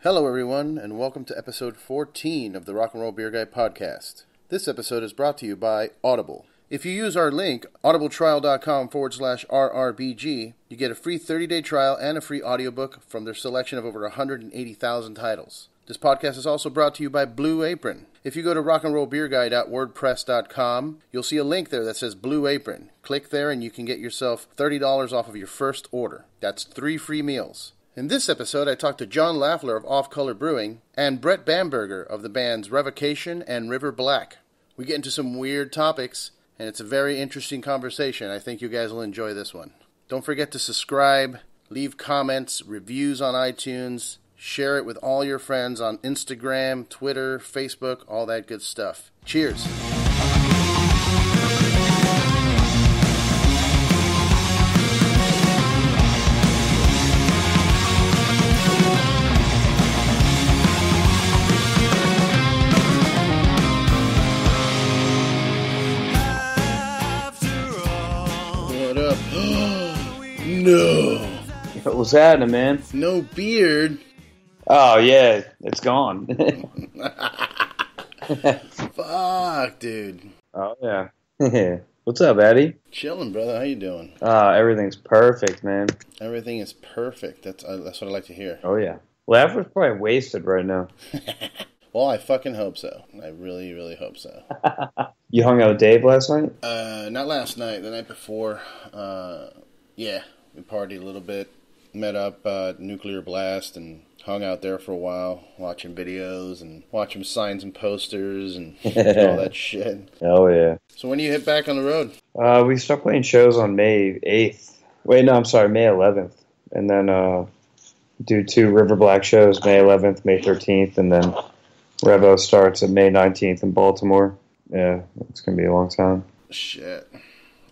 Hello everyone, and welcome to episode 14 of the RocknRoll Beer Guy Podcast. This episode is brought to you by Audible. If you use our link, audibletrial.com/RRBG, you get a free 30-day trial and a free audiobook from their selection of over 180,000 titles. This podcast is also brought to you by Blue Apron. If you go to rocknrollbeerguy.wordpress.com, you'll see a link there that says Blue Apron. Click there and you can get yourself $30 off of your first order. That's 3 free meals. In this episode, I talked to John Laffler of Off Color Brewing and Brett Bamberger of the bands Revocation and River Black. We get into some weird topics, and it's a very interesting conversation. I think you guys will enjoy this one. Don't forget to subscribe, leave comments, reviews on iTunes, share it with all your friends on Instagram, Twitter, Facebook, all that good stuff. Cheers. No. What was happening, man? No beard. Oh, yeah. It's gone. Fuck, dude. Oh, yeah. What's up, Eddie? Chilling, brother. How you doing? Everything's perfect, man. Everything is perfect. That's what I like to hear. Oh, yeah. Laffler's probably wasted right now. Well, I fucking hope so. I really, really hope so. You hung out with Dave last night? Not last night. The night before. Yeah. We partied a little bit, met up at Nuclear Blast, and hung out there for a while, watching videos and watching signs and posters and all that shit. Oh, yeah. So when do you hit back on the road? We start playing shows on May 8th. Wait, no, I'm sorry, May 11th. And then do 2 River Black shows, May 11th, May 13th, and then Revo starts at May 19th in Baltimore. Yeah, it's going to be a long time. Shit.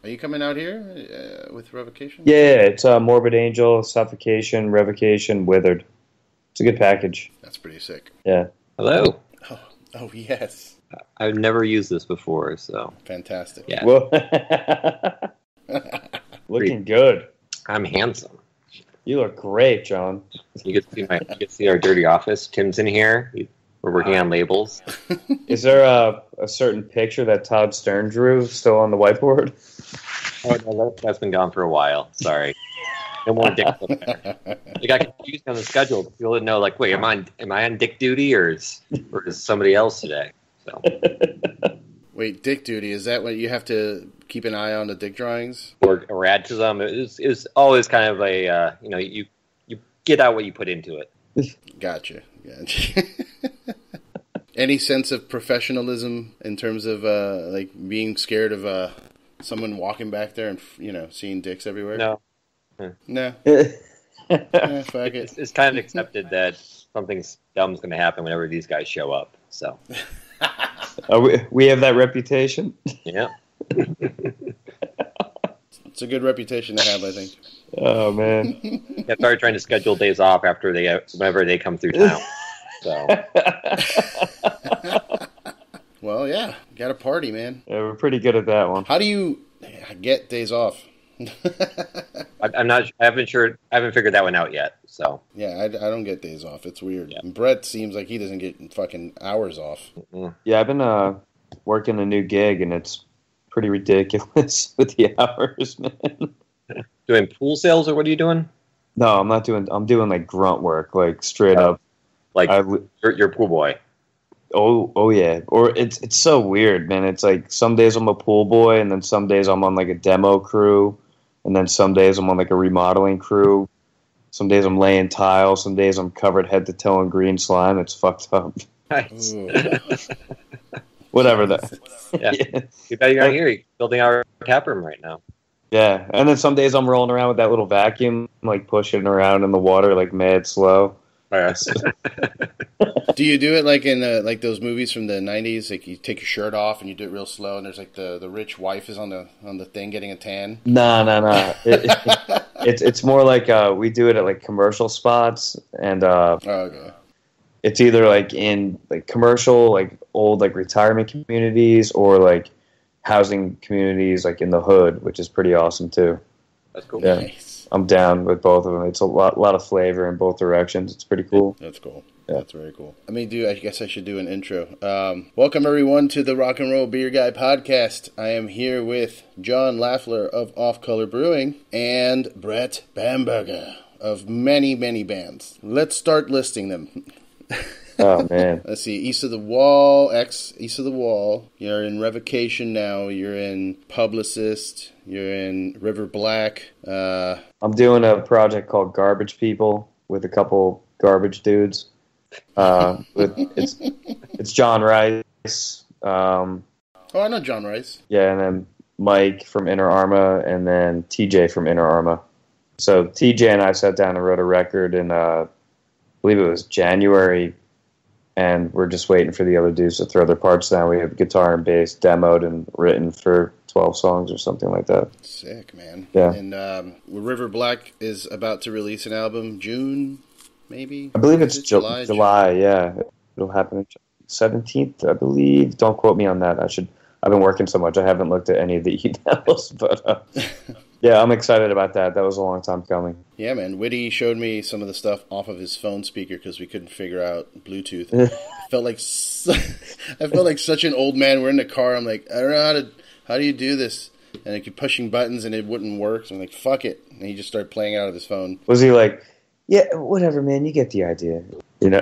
Are you coming out here with Revocation? Yeah, it's Morbid Angel, Suffocation, Revocation, Withered. It's a good package. That's pretty sick. Yeah. Hello. Oh yes. I've never used this before, so. Fantastic. Yeah. Well, looking good. I'm handsome. You look great, John. You can see our dirty office. Tim's in here. We're working on labels. Is there a certain picture that Todd Stern drew still on the whiteboard? Oh, no, that's been gone for a while. Sorry. No more Dick up there. I got confused on the schedule. People didn't know, like, wait, am I on Dick duty or is somebody else today? So. Wait, Dick duty, is that what you have to keep an eye on the dick drawings? Or add to them. It was always kind of a, you get out what you put into it. Gotcha. Any sense of professionalism in terms of like being scared of someone walking back there and seeing dicks everywhere? No. No. Fuck it. It's kind of accepted that something dumb's going to happen whenever these guys show up. So we have that reputation. Yeah. It's a good reputation to have, I think. Oh man. I started trying to schedule days off after whenever they come through town. So. Well, yeah, got a party, man. Yeah, we're pretty good at that one. How do you get days off? I haven't figured that one out yet. So yeah, I don't get days off. It's weird. Yeah. And Brett seems like he doesn't get fucking hours off. Mm-mm. Yeah, I've been working a new gig, and it's pretty ridiculous with the hours, man. Doing pool sales, or what are you doing? No, I'm not doing. I'm doing like grunt work, like straight up. Like you're a pool boy. Oh yeah. Or it's so weird, man. It's like some days I'm a pool boy, and then some days I'm on like a demo crew, and then some days I'm on like a remodeling crew. Some days I'm laying tile. Some days I'm covered head to toe in green slime. It's fucked up. Nice. Whatever that. Yeah. Too bad you're not here. You're building our tap room right now. Yeah, and then some days I'm rolling around with that little vacuum, like pushing around in the water, like mad slow. Yes. Do you do it like in like those movies from the 90s? Like you take your shirt off and you do it real slow, and there's like the rich wife is on the thing getting a tan. No. It's more like we do it at like commercial spots, and okay. It's either like in like commercial, like old like retirement communities, or like housing communities like in the hood, which is pretty awesome too. That's cool. Yeah. Nice. I'm down with both of them. It's a lot of flavor in both directions. It's pretty cool. That's cool. Yeah. That's very cool. I guess I should do an intro. Welcome, everyone, to the RocknRoll Beer Guy Podcast. I am here with John Laffler of Off Color Brewing and Brett Bamberger of many, many bands. Let's start listing them. Oh, man. Let's see. East of the Wall. You're in Revocation now. You're in Publicist. You're in River Black. I'm doing a project called Garbage People with a couple garbage dudes. It's John Rice. I know John Rice. Yeah, and then Mike from Inner Arma, and then TJ from Inner Arma. So TJ and I sat down and wrote a record in, I believe it was January, and we're just waiting for the other dudes to throw their parts down. We have guitar and bass demoed and written for 12 songs or something like that. Sick, man. Yeah. And River Black is about to release an album June, maybe? I believe it's July, yeah. It'll happen on 17th, I believe. Don't quote me on that. I've been working so much, I haven't looked at any of the emails, but yeah, I'm excited about that. That was a long time coming. Yeah, man. Whitty showed me some of the stuff off of his phone speaker because we couldn't figure out Bluetooth. I felt like such an old man. We're in the car. I'm like, I don't know how do you do this? And I keep pushing buttons and it wouldn't work. So I'm like, fuck it. And he just started playing out of his phone. Was he like, yeah, whatever, man, you get the idea, you know?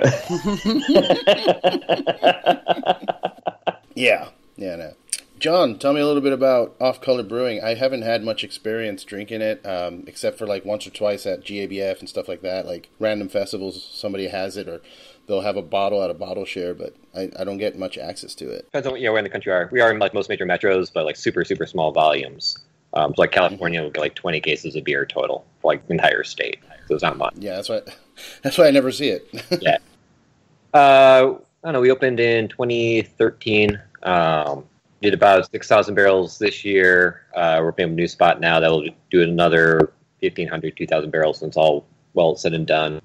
Yeah, no. John, tell me a little bit about Off Color Brewing. I haven't had much experience drinking it, except for like once or twice at GABF and stuff like that, like random festivals, somebody has it, or they'll have a bottle at a bottle share, but I don't get much access to it. Depends on where in the country we are in like most major metros, but like super, super small volumes. So like California will get like 20 cases of beer total for like the entire state. So it's not much. Yeah, that's why I never see it. Yeah. I don't know, we opened in 2013. Did about 6,000 barrels this year. We're opening a new spot now that will do another 1,500, 2,000 barrels when it's all well said and done.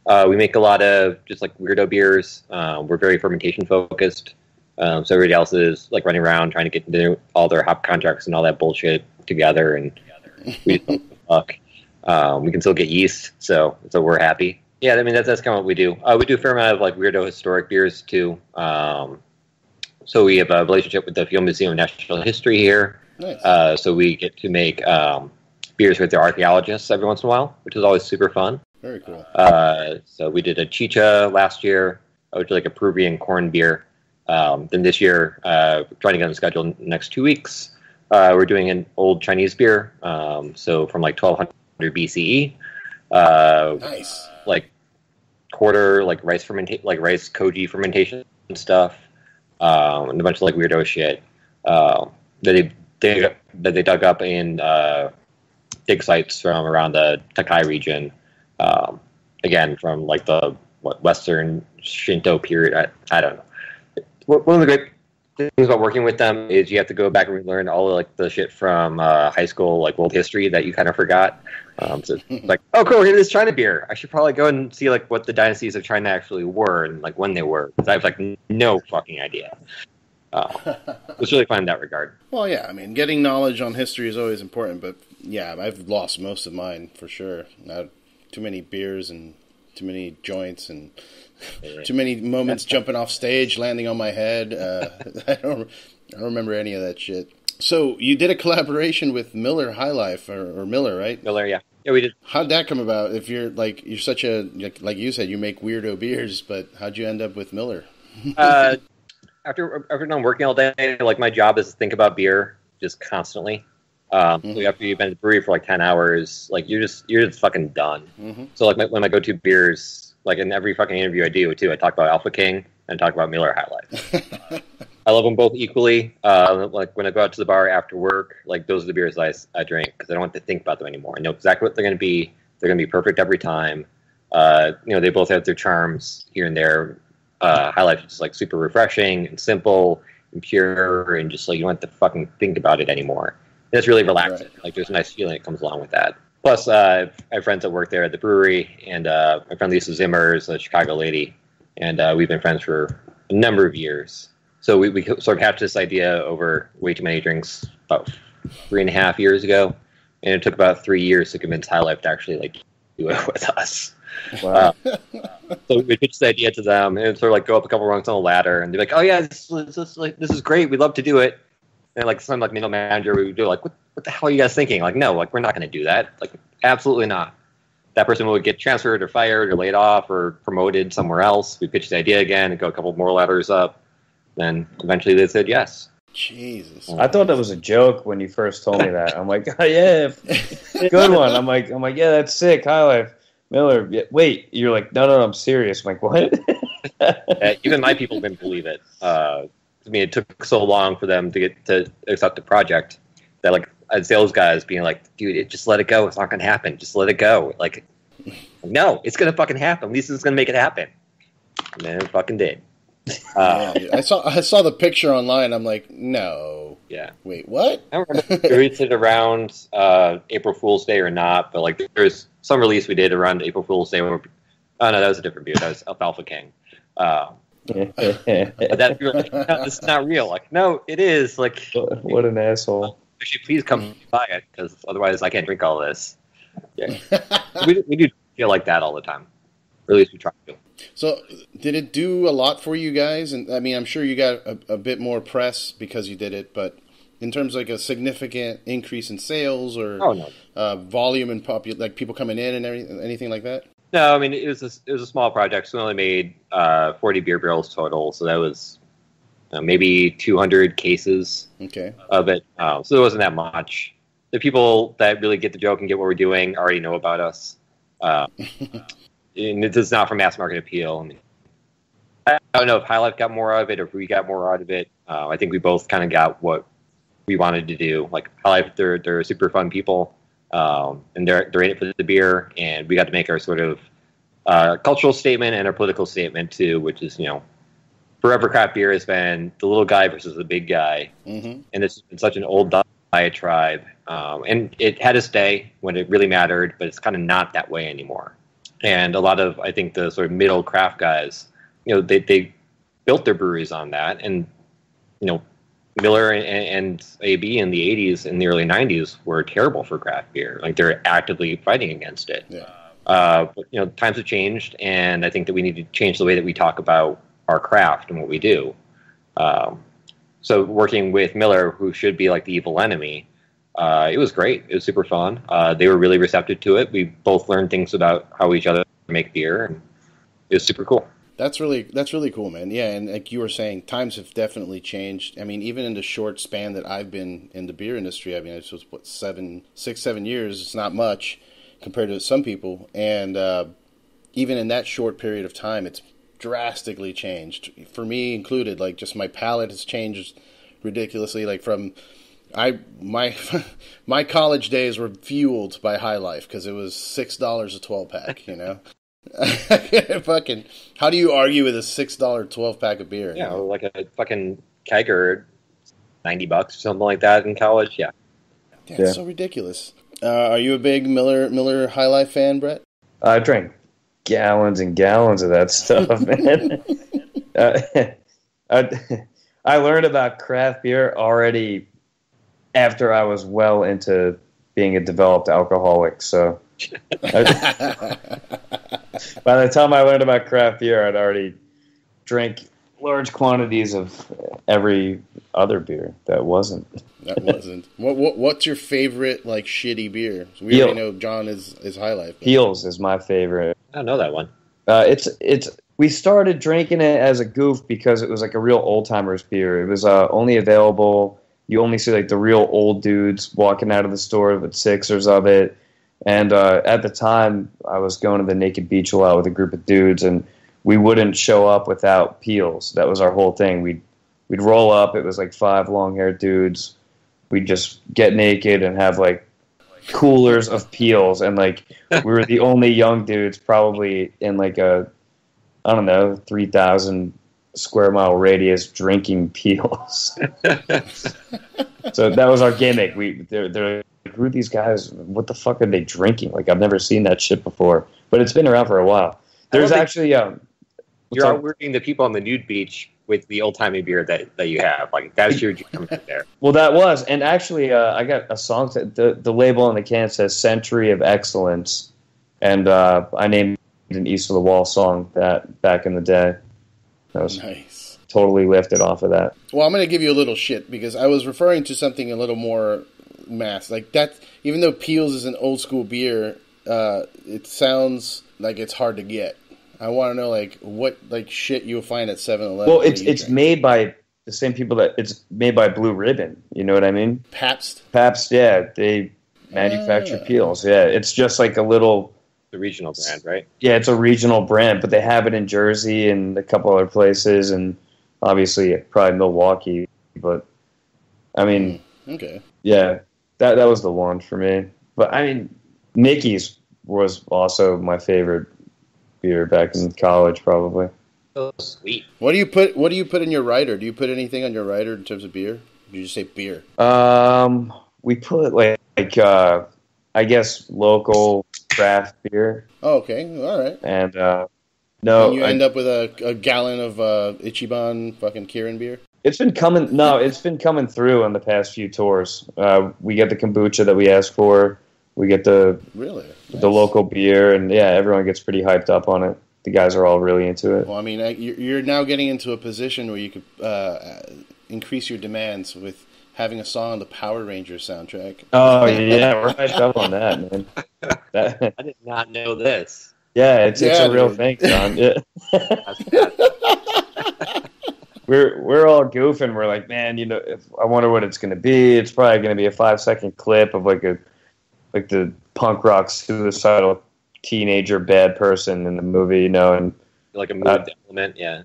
We make a lot of just like weirdo beers. We're very fermentation focused. So everybody else is like running around trying to get into all their hop contracts and all that bullshit together, and we just don't fuck. We can still get yeast, so we're happy. Yeah, I mean that's kind of what we do. We do a fair amount of like weirdo historic beers too. So we have a relationship with the Field Museum of Natural History here. Nice. So we get to make beers with their archaeologists every once in a while, which is always super fun. Very cool. So we did a chicha last year, which is like a Peruvian corn beer. Then this year, trying to get on the schedule in the next 2 weeks, we're doing an old Chinese beer. So from like 1200 BCE. Nice. Like quarter, like rice koji fermentation and stuff. And a bunch of like weirdo shit that they dug up in dig sites from around the Takai region. Again, from like the Western Shinto period. I don't know. One of the great things about working with them is you have to go back and relearn all of, like the shit from high school, like world history that you kind of forgot. So it's like, oh cool, here's this China beer. I should probably go and see like what the dynasties of China actually were and like when they were, because I have like no fucking idea. It's really fun in that regard. Well, yeah, I mean, getting knowledge on history is always important, but yeah, I've lost most of mine for sure. Too many beers and too many joints and too many moments jumping off stage, landing on my head. I don't remember any of that shit. So you did a collaboration with Miller High Life or Miller, right? Miller, yeah, we did. How'd that come about? If you're such a like you said, you make weirdo beers, but how'd you end up with Miller? After I'm working all day, like my job is to think about beer just constantly. So after you've been at the brewery for like 10 hours, like you're just fucking done. Mm-hmm. So like one of my go-to beers, like in every fucking interview I do too, I talk about Alpha King and talk about Miller High Life. I love them both equally. Like when I go out to the bar after work, like those are the beers I drink because I don't have to think about them anymore. I know exactly what they're going to be. They're going to be perfect every time. They both have their charms here and there. High Life is just like super refreshing and simple and pure and just like you don't have to fucking think about it anymore. And it's really relaxing. Right. Like there's a nice feeling that comes along with that. Plus, I have friends that work there at the brewery, and my friend Lisa Zimmer is a Chicago lady, and we've been friends for a number of years. So we sort of hatched this idea over way too many drinks about 3.5 years ago. and it took about 3 years to convince High Life to actually like do it with us. Wow. So we pitched the idea to them, and sort of like go up a couple rungs on the ladder, and they're like, "Oh yeah, this is great. We'd love to do it." And like some like middle manager, we would do like, "What the hell are you guys thinking?" Like, no, like we're not going to do that. Like, absolutely not. That person would get transferred or fired or laid off or promoted somewhere else. We pitched the idea again and go a couple more ladders up. Then eventually they said yes. Jesus. I thought that was a joke when you first told me that. I'm like, oh, yeah, good one. I'm like, yeah, that's sick. High Life. Miller, yeah, wait. You're like, no, I'm serious. I'm like, what? Even my people didn't believe it. I mean, it took so long for them to get to accept the project that, like, I had sales guys being like, dude, just let it go. It's not going to happen. Just let it go. Like, no, it's going to fucking happen. Lisa's going to make it happen. And then it fucking did. I saw the picture online. I'm like, no. Yeah. Wait, what? I don't remember if we released it around April Fool's Day or not, but like there's some release we did around April Fool's Day. Oh no, that was a different beer. That was Alfalfa King. But that we were like, no, this is not real. Like, no, it is. Like, what an asshole. Actually, please come buy it, because otherwise I can't drink all this. Yeah. we do feel like that all the time. Or at least we try to. So, did it do a lot for you guys? And I mean, I'm sure you got a bit more press because you did it, but in terms of like a significant increase in sales or volume and like people coming in and anything like that? No, I mean it was a small project. So we only made 40 beer barrels total, so that was maybe 200 cases of it. So there wasn't that much. The people that really get the joke and get what we're doing already know about us. And it is not for mass market appeal. I mean, I don't know if High Life got more out of it or if we got more out of it. I think we both kind of got what we wanted to do. Like High Life, they're super fun people, and they're in it for the beer, and we got to make our sort of cultural statement and our political statement too, which is, forever craft beer has been the little guy versus the big guy, and it's been such an old diatribe, and it had its day when it really mattered, but it's kind of not that way anymore. And a lot of, I think, the sort of middle craft guys, they built their breweries on that. And, Miller and AB in the 80s and the early 90s were terrible for craft beer. Like, they're actively fighting against it. Yeah. But, times have changed, and I think that we need to change the way that we talk about our craft and what we do. So working with Miller, who should be like the evil enemy, it was great. It was super fun. They were really receptive to it. We both learned things about how each other make beer, and it was super cool. That's really cool, man. Yeah, and like you were saying, times have definitely changed. I mean, even in the short span that I've been in the beer industry, I mean, it was 7 years. It's not much compared to some people, and even in that short period of time, it's drastically changed for me included. Like, just my palate has changed ridiculously. Like from my college days were fueled by High Life because it was $6 a 12-pack, Fucking, how do you argue with a $6 12-pack of beer? Yeah, like a fucking kegger, $90 or something like that in college. Yeah, it's so ridiculous. Are you a big Miller High Life fan, Brett? I drank gallons and gallons of that stuff, man. I learned about craft beer already after I was well into being a developed alcoholic, so by the time I learned about craft beer, I'd already drank large quantities of every other beer that wasn't. What's your favorite, like, shitty beer? So we already know John is High Life. But... Heels is my favorite. I don't know that one. We started drinking it as a goof because it was like a real old-timers beer. It was only available. You only see like the real old dudes walking out of the store with sixers of it. And at the time, I was going to the Naked Beach a lot with a group of dudes, and we wouldn't show up without peels. That was our whole thing. We'd roll up. It was like 5 long-haired dudes. We'd just get naked and have like coolers of peels, and like we were the only young dudes probably in like a, I don't know, 3,000 square mile radius drinking peels. So that was our gimmick. They're like, who are these guys? What the fuck are they drinking? Like, I've never seen that shit before. But it's been around for a while. There's actually you're outworking the people on the nude beach with the old timey beer that you have. Like that's your jam right there. Well, that was, and actually, I got a song. The label on the can says "Century of Excellence," and I named an East of the Wall song that back in the day. That was Nice. totally lifted off of that. Well, I'm going to give you a little shit because I was referring to something a little more mass. Like that, even though Peel's is an old school beer, it sounds like it's hard to get. I want to know like what like shit you'll find at 7-Eleven. Well, it's made by the same people that it's made by Blue Ribbon. You know what I mean? Pabst. Pabst, yeah, they manufacture Peels. Yeah, it's just like a little. The regional brand, right? Yeah, it's a regional brand, but they have it in Jersey and a couple other places, and obviously probably Milwaukee. But I mean, okay, yeah, that was the one for me. But I mean, Mickey's was also my favorite beer back in college, probably. Oh, sweet. What do you put in your rider? Do you put anything on your rider in terms of beer? Or do you just say beer? We put like I guess local craft beer. Oh, okay, all right. And no, and you end up with a gallon of Ichiban fucking Kirin beer. It's been coming. No, it's been coming through on the past few tours. We get the kombucha that we ask for. We get the local beer, and yeah, everyone gets pretty hyped up on it. The guys are all really into it. Well, I mean, you're now getting into a position where you could increase your demands with having a song on the Power Rangers soundtrack. Oh yeah, we're hyped up on that, man. I did not know this. Yeah, it's a real thing, John. Yeah. We're all goofing. We're like, man, you know, I wonder what it's going to be. It's probably going to be a 5-second clip of like the punk rock suicidal teenager bad person in the movie, you know, and like a mood element, yeah.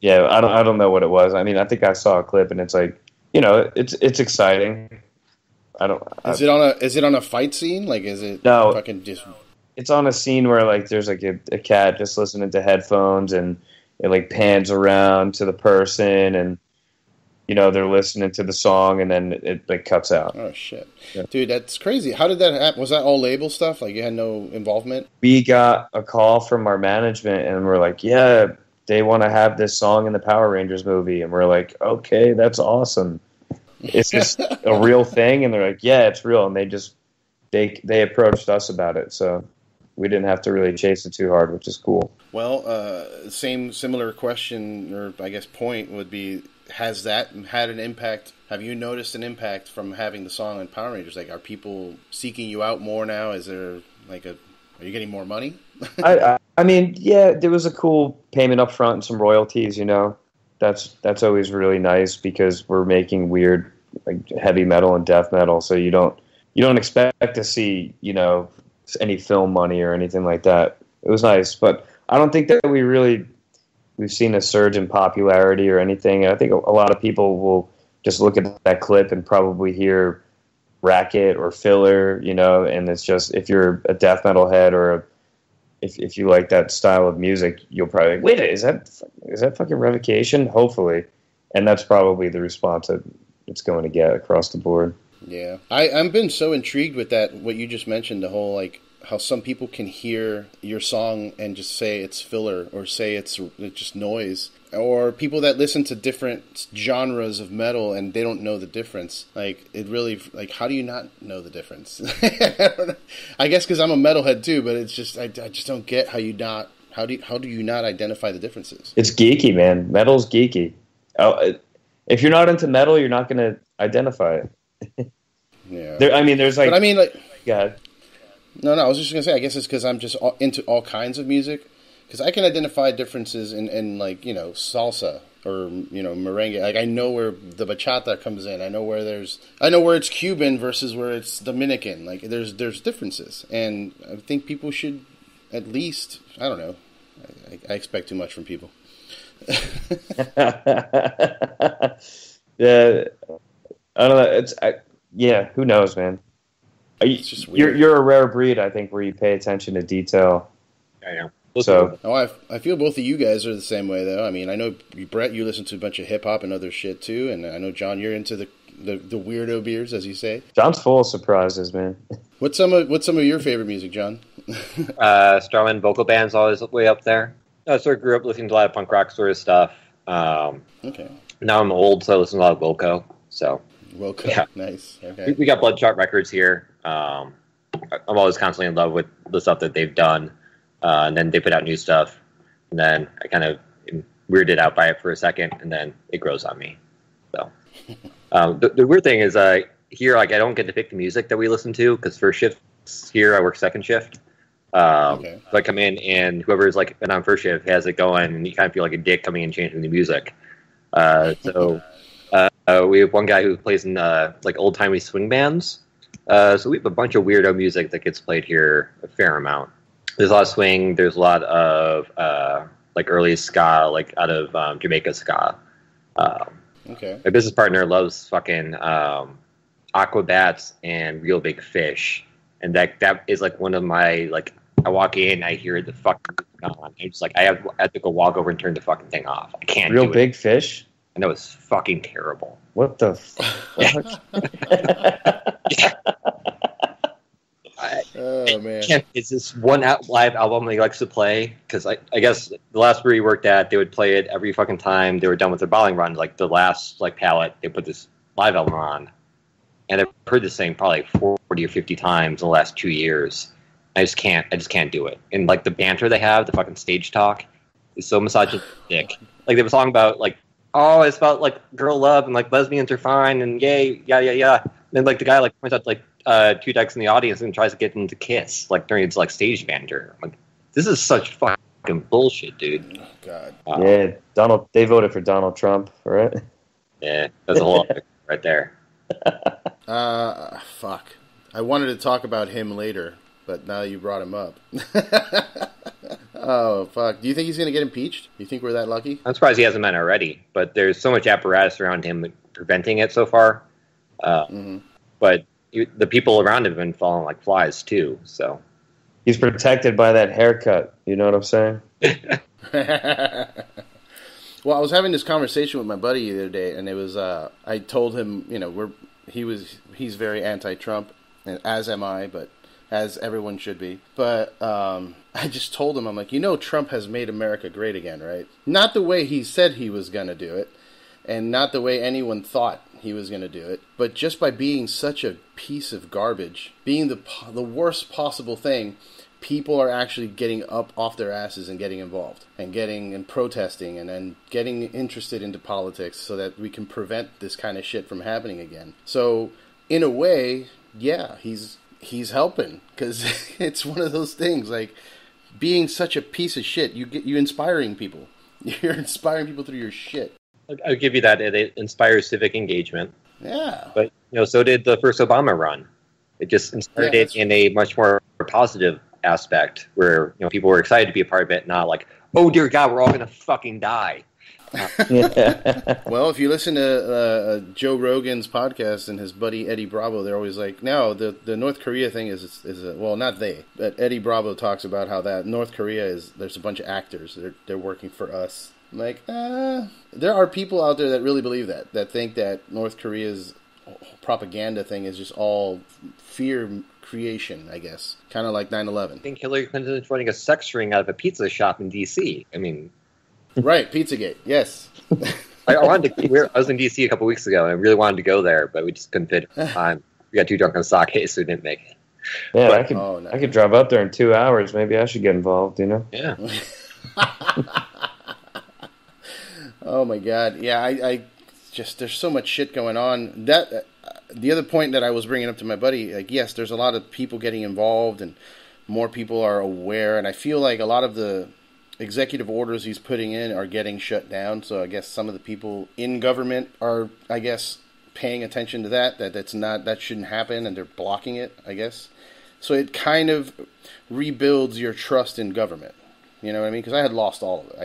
Yeah, I don't know what it was. I mean, I think I saw a clip, and it's like, you know, it's exciting. Is it on a fight scene? Like, is it fucking just? It's on a scene where like there's like a cat just listening to headphones, and it like pans around to the person, and you know they're listening to the song, and then it like cuts out. Oh shit, yeah. Dude, that's crazy. How did that happen? Was that all label stuff? Like you had no involvement? We got a call from our management, and we're like, yeah, they want to have this song in the Power Rangers movie, and we're like, okay, that's awesome. Is this a real thing? And they're like, yeah, it's real. And they approached us about it, so we didn't have to really chase it too hard, which is cool. Well, similar question, or I guess point would be, has that had an impact? Have you noticed an impact from having the song on Power Rangers? Like, are people seeking you out more now? Is there like are you getting more money? I mean, yeah, there was a cool payment up front and some royalties, you know. That's always really nice because we're making weird like heavy metal and death metal, so you don't expect to see, you know, any film money or anything like that. It was nice, but I don't think that we've seen a surge in popularity or anything. I think a lot of people will just look at that clip and probably hear Racket or Filler, you know, and it's just, if you're a death metal head or if you like that style of music, you'll probably like, wait, is that fucking Revocation? Hopefully. And that's probably the response that it's going to get across the board. Yeah. I've been so intrigued with that, what you just mentioned, the whole, like, how some people can hear your song and just say it's filler or say it's just noise. Or people that listen to different genres of metal and they don't know the difference. Like, it really, like, how do you not know the difference? I don't know. I guess because I'm a metalhead too, but it's just, I just don't get how do you not identify the differences? It's geeky, man. Metal's geeky. If you're not into metal, you're not going to identify it. Yeah. There's like... But I mean, like... Yeah. No, I was just going to say, I guess it's because I'm just into all kinds of music. Because I can identify differences in like, you know, salsa or, you know, merengue. Like, I know where the bachata comes in. I know where it's Cuban versus where it's Dominican. Like, there's differences. And I think people should at least, I don't know. I expect too much from people. Yeah. I don't know. Yeah, who knows, man? It's just weird. You're a rare breed, I think, where you pay attention to detail. I know. So, I feel both of you guys are the same way, though. I mean, I know, Brett, you listen to a bunch of hip-hop and other shit, too, and I know, John, you're into the weirdo beers, as you say. John's full of surprises, man. What's some of your favorite music, John? Starman vocal band's always way up there. I sort of grew up listening to a lot of punk rock sort of stuff. Okay. Now I'm old, so I listen to a lot of Wilco. So Wilco, yeah. Nice. Okay. We got Bloodshot Records here. I'm always constantly in love with the stuff that they've done, and then they put out new stuff, and then I kind of am weirded out by it for a second, and then it grows on me. So the weird thing is, here, like, I don't get to pick the music that we listen to because first shifts here I work second shift. Okay. So I come in and whoever's like been on first shift has it going, and you kind of feel like a dick coming in and changing the music. So we have one guy who plays in like old timey swing bands. So we have a bunch of weirdo music that gets played here a fair amount. There's a lot of swing. There's a lot of like early ska, like out of Jamaica ska. Okay. My business partner loves fucking Aquabats and Real Big Fish, and that is like one of my, like, I walk in, I hear the fucking on. I'm just like, I have to go walk over and turn the fucking thing off. I can't. Real do Big it. Fish. And that was fucking terrible. What the Oh man. It's this one live album that he likes to play, because I guess the last brewery he worked at, they would play it every fucking time they were done with their bottling run. Like the last like pallet, they put this live album on, and I've heard this thing probably 40 or 50 times in the last 2 years. I just can't do it. And like the banter they have, the fucking stage talk, is so misogynistic. Like they have a song about like, oh, it's about like girl love and like lesbians are fine and yay, yeah. And then like the guy like points out like two decks in the audience and tries to get them to kiss like during his like stage banter. I'm like, this is such fucking bullshit, dude. Oh, God. Yeah, Donald. They voted for Donald Trump, right? Yeah, that's a whole other right there. Fuck. I wanted to talk about him later, but now you brought him up. Oh, fuck. Do you think he's going to get impeached? Do you think we're that lucky? I'm surprised he hasn't been already, but there's so much apparatus around him preventing it so far. But the people around him have been falling like flies, too, so. He's protected by that haircut. You know what I'm saying? Well, I was having this conversation with my buddy the other day, and it was, I told him, you know, he's very anti-Trump, and as am I, but as everyone should be. But I just told him, I'm like, you know, Trump has made America great again, right? Not the way he said he was going to do it, and not the way anyone thought he was going to do it, but just by being such a piece of garbage, being the worst possible thing, people are actually getting up off their asses and getting involved and protesting and then getting interested into politics so that we can prevent this kind of shit from happening again. So in a way, yeah, he's helping, because it's one of those things, like being such a piece of shit, you inspiring people. You're inspiring people through your shit. I'll give you that. It inspires civic engagement. Yeah. But, you know, so did the first Obama run. It just inspired it in a much more positive aspect where, you know, people were excited to be a part of it, not like, oh, dear God, we're all going to fucking die. Well, if you listen to Joe Rogan's podcast and his buddy Eddie Bravo, they're always like, no, the North Korea thing is well, not they, but Eddie Bravo talks about how that North Korea there's a bunch of actors. They're working for us. I'm like, there are people out there that really believe that think that North Korea's propaganda thing is just all fear creation, I guess. Kind of like 9/11. I think Hillary Clinton is running a sex ring out of a pizza shop in D.C. I mean... Right, Pizzagate, yes. I was in D.C. a couple weeks ago, and I really wanted to go there, but we just couldn't fit time. We got too drunk on sake, so we didn't make it. Yeah, I could drive up there in 2 hours. Maybe I should get involved, you know? Yeah. Oh my God! Yeah, I just there's so much shit going on. That the other point that I was bringing up to my buddy, like, yes, there's a lot of people getting involved, and more people are aware, and I feel like a lot of the executive orders he's putting in are getting shut down. So I guess some of the people in government are, I guess, paying attention to that shouldn't happen, and they're blocking it, I guess. So it kind of rebuilds your trust in government. You know what I mean? Because I had lost all of it.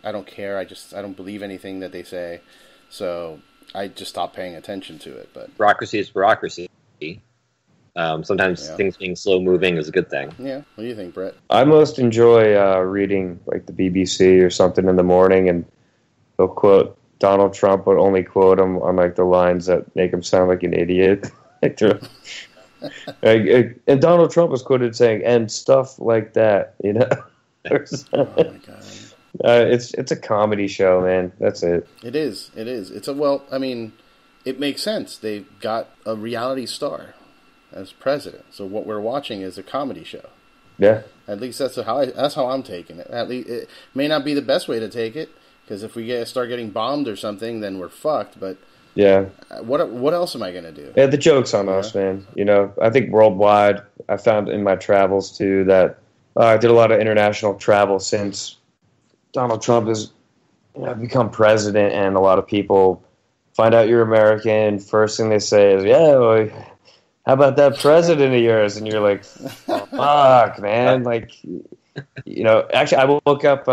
I don't care. I don't believe anything that they say. So I just stopped paying attention to it. But bureaucracy is bureaucracy. Sometimes things being slow moving is a good thing. Yeah. What do you think, Brett? I most enjoy reading like the BBC or something in the morning, and they'll quote Donald Trump, but only quote him on like the lines that make him sound like an idiot. And Donald Trump was quoted saying, "and stuff like that," you know. Oh my God. It's a comedy show, man. That's it. It is. It makes sense. They've got a reality star as president. So what we're watching is a comedy show. Yeah. At least that's how I'm taking it. At least it may not be the best way to take it, because if we start getting bombed or something, then we're fucked. But yeah, what else am I gonna do? Yeah, the joke's on us, man. I think worldwide, I found in my travels too that I did a lot of international travel since Donald Trump has become president, and a lot of people find out you're American. First thing they say is, "Yeah, well, how about that president of yours?" And you're like, "Fuck, man!" Like, actually, I woke up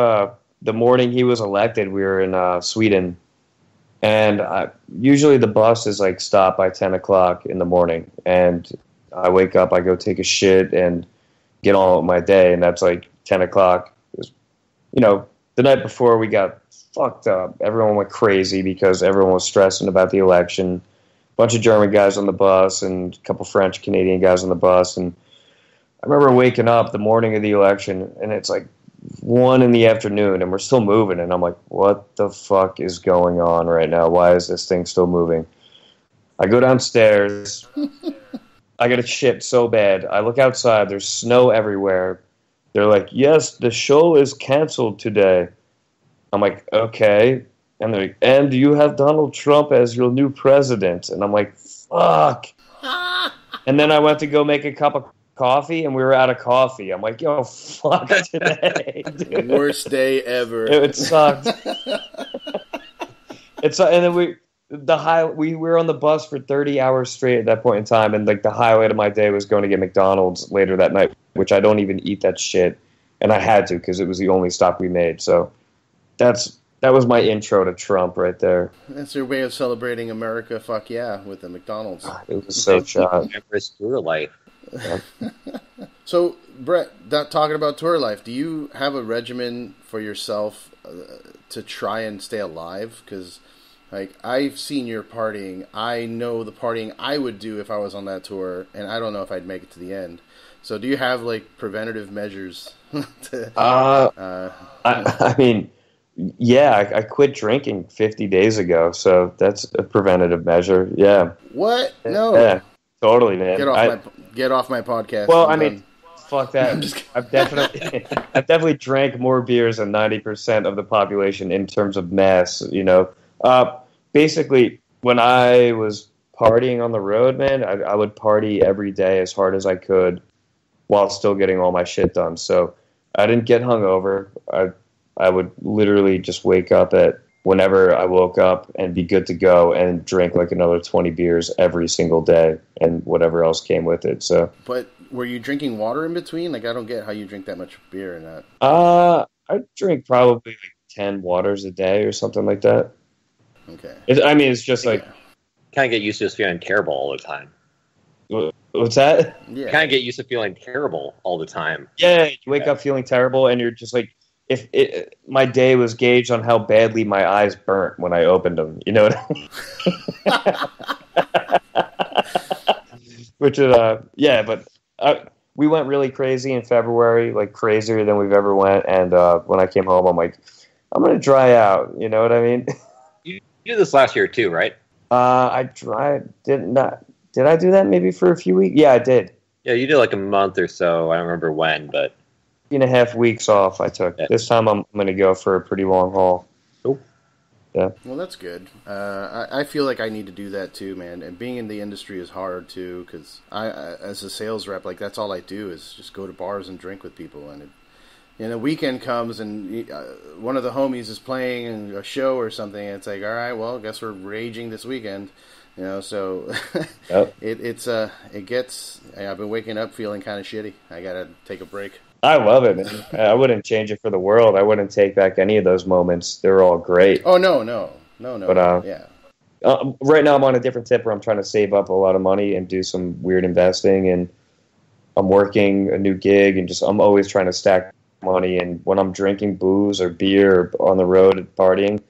the morning he was elected. We were in Sweden, and usually the bus is like stopped by 10 o'clock in the morning, and I wake up, I go take a shit, and get on with my day, and that's like 10 o'clock. The night before we got fucked up. Everyone went crazy because everyone was stressing about the election. A bunch of German guys on the bus and a couple French, Canadian guys on the bus. And I remember waking up the morning of the election, and it's like 1 in the afternoon, and we're still moving. And I'm like, what the fuck is going on right now? Why is this thing still moving? I go downstairs. I get a shit so bad. I look outside. There's snow everywhere. They're like, yes, the show is canceled today. I'm like, okay. And they're like, and you have Donald Trump as your new president. And I'm like, fuck. And then I went to go make a cup of coffee, and we were out of coffee. I'm like, yo, fuck today. Dude. Worst day ever. It sucked. And then we were on the bus for 30 hours straight at that point in time, and like the highlight of my day was going to get McDonald's later that night, which I don't even eat that shit, and I had to because it was the only stop we made. So that was my intro to Trump right there. That's your way of celebrating America. Fuck yeah, with the McDonald's. It was so shot. Tour life. Yeah. So Brett, talking about tour life, do you have a regimen for yourself to try and stay alive? Because like, I've seen your partying. I know the partying I would do if I was on that tour, and I don't know if I'd make it to the end. So do you have, like, preventative measures? I mean, yeah, I quit drinking 50 days ago, so that's a preventative measure, yeah. What? No. Yeah, totally, man. Get off my podcast. Well, I mean, fuck that. I've definitely drank more beers than 90% of the population in terms of mass, basically, when I was partying on the road, man, I would party every day as hard as I could while still getting all my shit done. So I didn't get hungover. I would literally just wake up at whenever I woke up and be good to go and drink like another 20 beers every single day and whatever else came with it. So, but were you drinking water in between? Like, I don't get how you drink that much beer and that. I drink probably like 10 waters a day or something like that. Okay. It's just like... Kind of get used to just feeling terrible all the time. What's that? Yeah. Kind of get used to feeling terrible all the time. Yeah, you wake up feeling terrible, and you're just like... my day was gauged on how badly my eyes burnt when I opened them. You know what I mean? Which is... yeah, but... we went really crazy in February, like crazier than we've ever went, and when I came home, I'm like, I'm going to dry out. You know what I mean? You did this last year too, right? I tried. Did I do that maybe for a few weeks? Yeah, I did. Yeah, you did like a month or so. I don't remember when, but 3.5 weeks off I took. Yeah. This time I'm going to go for a pretty long haul. Cool. Yeah. Well, that's good. I feel like I need to do that too, man. And being in the industry is hard too, because I, as a sales rep, like that's all I do is just go to bars and drink with people. And a weekend comes and one of the homies is playing a show or something, and it's like, all right, well, I guess we're raging this weekend. So yep. It gets. I've been waking up feeling kind of shitty. I gotta take a break. I love it, man. I wouldn't change it for the world. I wouldn't take back any of those moments. They're all great. Oh no. But yeah. Right now I'm on a different tip where I'm trying to save up a lot of money and do some weird investing, and I'm working a new gig, and I'm always trying to stack money. And when I'm drinking booze or beer or on the road and partying,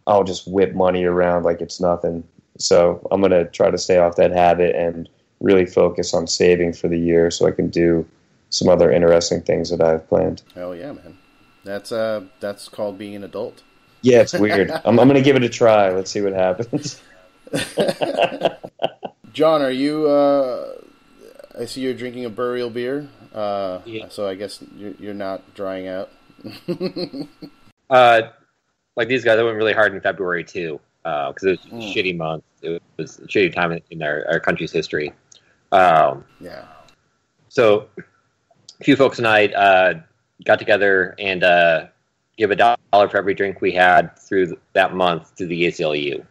I'll just whip money around like it's nothing. So I'm going to try to stay off that habit and really focus on saving for the year so I can do some other interesting things that I've planned. Hell yeah, man. That's called being an adult. Yeah, it's weird. I'm going to give it a try. Let's see what happens. John, are you? I see you're drinking a burial beer. Yeah. So I guess you're not drying out. Like these guys, I went really hard in February too, because it was a shitty month. It was a shitty time in our country's history. Yeah. So a few folks and I got together and gave $1 for every drink we had through that month to the ACLU,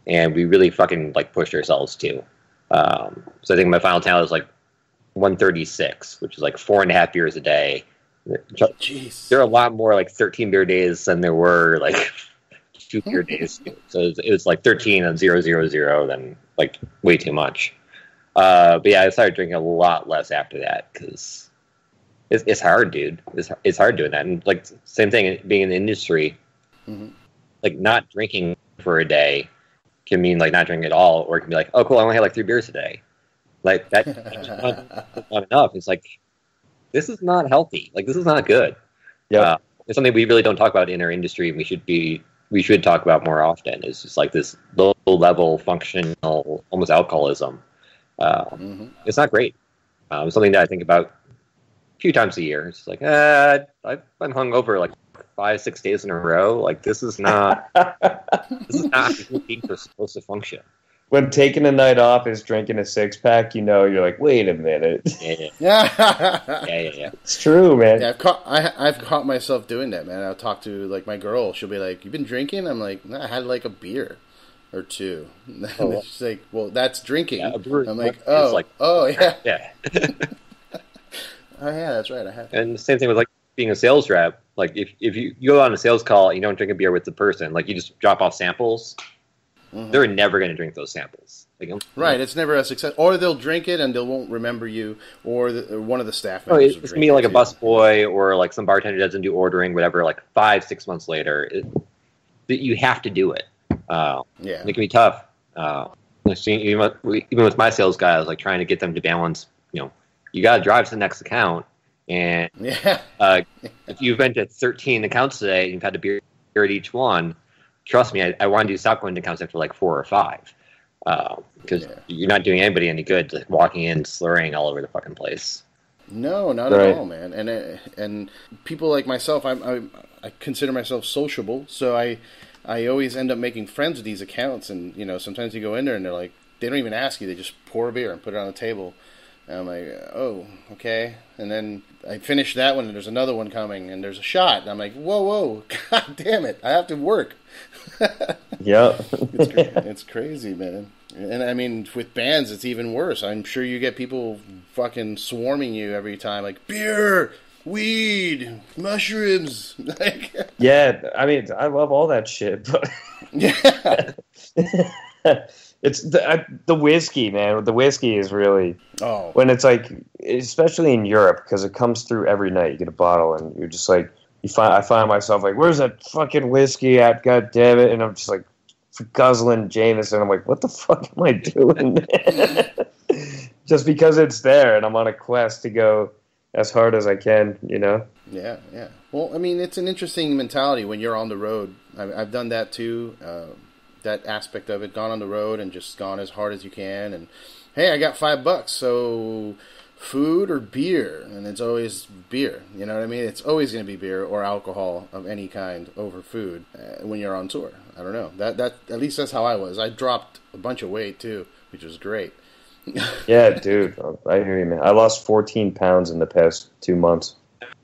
and we really fucking like pushed ourselves too. So I think my final tally was like 136, which is like 4.5 beers a day. Jeez. There are a lot more like 13 beer days than there were like 2 beer days. So it was like 13 and 000, then like way too much. But yeah, I started drinking a lot less after that because it's hard, dude. It's hard doing that. And like same thing, being in the industry, like not drinking for a day can mean like not drinking at all, or it can be like, oh cool, I only had like 3 beers a day. Like that's not enough. It's like, this is not healthy. Like this is not good. Yeah, it's something we really don't talk about in our industry. And we should talk about more often. It's just like this low level functional, almost alcoholism. It's not great. It's something that I think about a few times a year. It's like, I've been hungover like 5-6 days in a row. Like this is not how human beings are supposed to function. When taking a night off is drinking a 6-pack, you're like, wait a minute. Yeah. It's true, man. Yeah, I've caught myself doing that, man. I'll talk to like my girl. She'll be like, "You been drinking?" I'm like, "Nah, I had like a beer or 2." And she's like, "Well, that's drinking." Yeah, I'm like, "Oh, like, yeah, yeah." Oh yeah, that's right. I have. And the same thing with like being a sales rep. Like if you go on a sales call and you don't drink a beer with the person, like you just drop off samples. They're never going to drink those samples. Like, right, it's never a success. Or they'll drink it and they won't remember you, or one of the staff members. It's me like a busboy or like some bartender doesn't do ordering, whatever. Like 5-6 months later, you have to do it. Yeah, it can be tough. Even with my sales guy, I was like trying to get them to balance. You got to drive to the next account, and if you've been to 13 accounts today, and you've had a beer at each one. Trust me, I want to stop going to accounts after like 4 or 5, because you're not doing anybody any good. Just walking in, slurring all over the fucking place. No, not at all, man. And people like myself, I consider myself sociable, so I always end up making friends with these accounts. And sometimes you go in there and they're like, they don't even ask you; they just pour a beer and put it on the table. And I'm like, oh, okay. And then I finish that one, and there's another one coming, and there's a shot. And I'm like, whoa, god damn it, I have to work. Yeah. It's crazy, man. And I mean, with bands, it's even worse. I'm sure you get people fucking swarming you every time, like, beer, weed, mushrooms. Yeah, I mean, I love all that shit, but... Yeah. It's the whiskey, man. The whiskey is really... Oh. When it's like, especially in Europe, because it comes through every night. You get a bottle, and you're just like... I find myself like, where's that fucking whiskey at? God damn it. And I'm just like guzzling Jameson. I'm like, what the fuck am I doing? Just because it's there, and I'm on a quest to go as hard as I can, Yeah. Well, I mean, it's an interesting mentality when you're on the road. I've done that too, that aspect of it, gone on the road and just gone as hard as you can. And, hey, I got $5, so... food or beer, and it's always beer. You know what I mean? It's always going to be beer or alcohol of any kind over food when you're on tour. I don't know. That at least that's how I was. I dropped a bunch of weight too, which was great. Yeah, dude, I hear you, man. I lost 14 pounds in the past 2 months.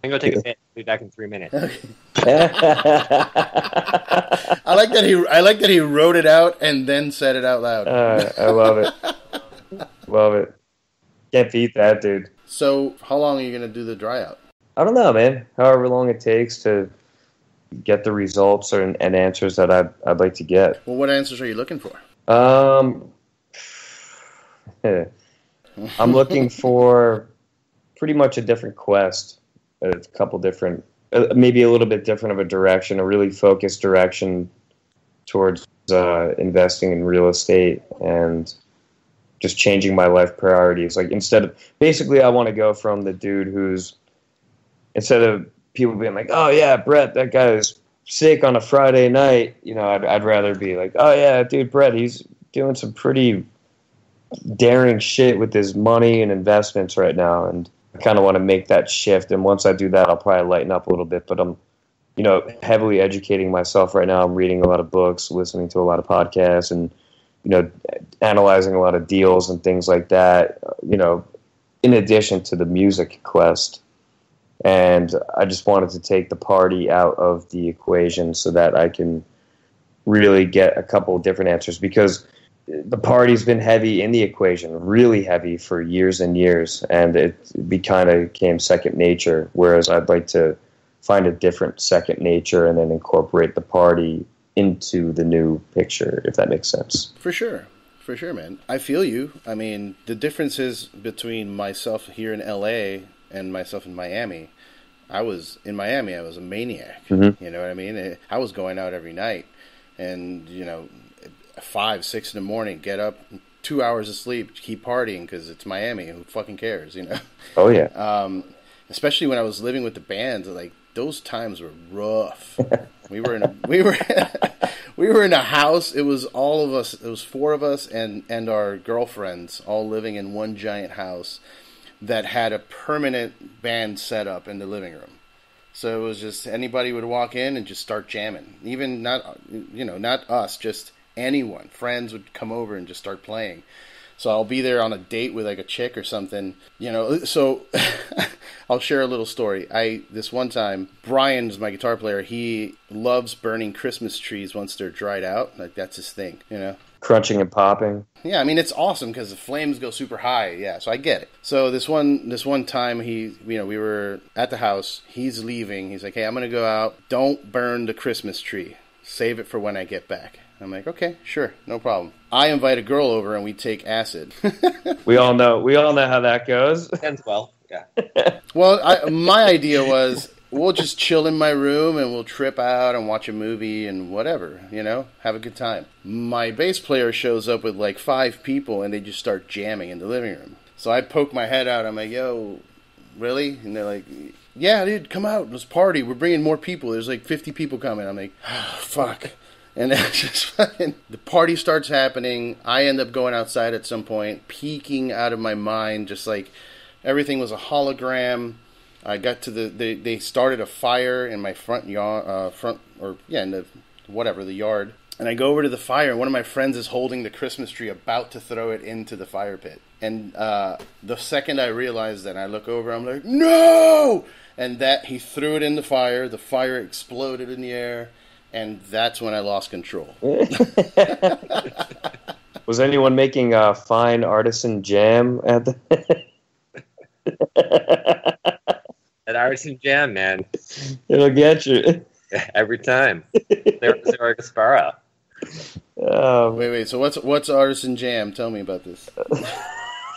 I'm going to take a hit. I'll be back in 3 minutes. I like that he wrote it out and then said it out loud. I love it. Love it. Can't beat that, dude. So, how long are you going to do the dry out? I don't know, man. However long it takes to get the results and answers that I'd like to get. Well, what answers are you looking for? I'm looking for pretty much a different quest, a couple different, maybe a little bit different of a direction, a really focused direction towards investing in real estate and just changing my life priorities. Like basically I want to go from the dude who's, instead of people being like, "Oh yeah, Brett, that guy's sick on a Friday night." You know, I'd rather be like, "Oh yeah, dude, Brett, he's doing some pretty daring shit with his money and investments right now," and I kind of want to make that shift. And once I do that, I'll probably lighten up a little bit. But I'm, you know, heavily educating myself right now. I'm reading a lot of books, listening to a lot of podcasts, and, you know, analyzing a lot of deals and things like that, you know, in addition to the music quest. And I just wanted to take the party out of the equation so that I can really get a couple of different answers, because the party's been heavy in the equation, really heavy for years and years, and it kind of became second nature, whereas I'd like to find a different second nature and then incorporate the party into the new picture, if that makes sense. For sure, man. I feel you. I mean, the differences between myself here in LA and myself in Miami. In Miami, I was a maniac. Mm-hmm. You know what I mean? I was going out every night, and, you know, 5, 6 in the morning, get up, 2 hours of sleep, keep partying because it's Miami. Who fucking cares, you know? Oh yeah. Especially when I was living with the bands, like, those times were rough. we were in a house. It was all of us. It was 4 of us and our girlfriends all living in one giant house that had a permanent band set up in the living room. So it was just anybody would walk in and just start jamming. Even not us, just anyone. Friends would come over and just start playing. So I'll be there on a date with like a chick or something, you know. So I'll share a little story. This one time, Brian's my guitar player. He loves burning Christmas trees once they're dried out. Like, that's his thing, you know. Crunching and popping. Yeah, I mean, it's awesome because the flames go super high. Yeah, so I get it. So this one time, we were at the house. He's leaving. He's like, "Hey, I'm gonna go out. Don't burn the Christmas tree. Save it for when I get back." I'm like, "Okay, sure, no problem." I invite a girl over and we take acid. We all know how that goes. Ends well, yeah. Well, my idea was, we'll just chill in my room and we'll trip out and watch a movie and whatever, you know, have a good time. My bass player shows up with like 5 people and they just start jamming in the living room. So I poke my head out. I'm like, "Yo, really?" And they're like, "Yeah, dude, come out. Let's party. We're bringing more people. There's like 50 people coming." I'm like, "Oh, fuck." And then just fucking, the party starts happening. I end up going outside at some point, peeking out of my mind, just like everything was a hologram. I got to they started a fire in my front yard, in the yard. And I go over to the fire, and one of my friends is holding the Christmas tree, about to throw it into the fire pit. And the second I realize that, I look over, I'm like, "No!" And that he threw it in the fire exploded in the air, and that's when I lost control. Was anyone making fine artisan jam at the... That artisan jam, man. It'll get you. Every time. There's our Gaspara. Wait. So what's artisan jam? Tell me about this. All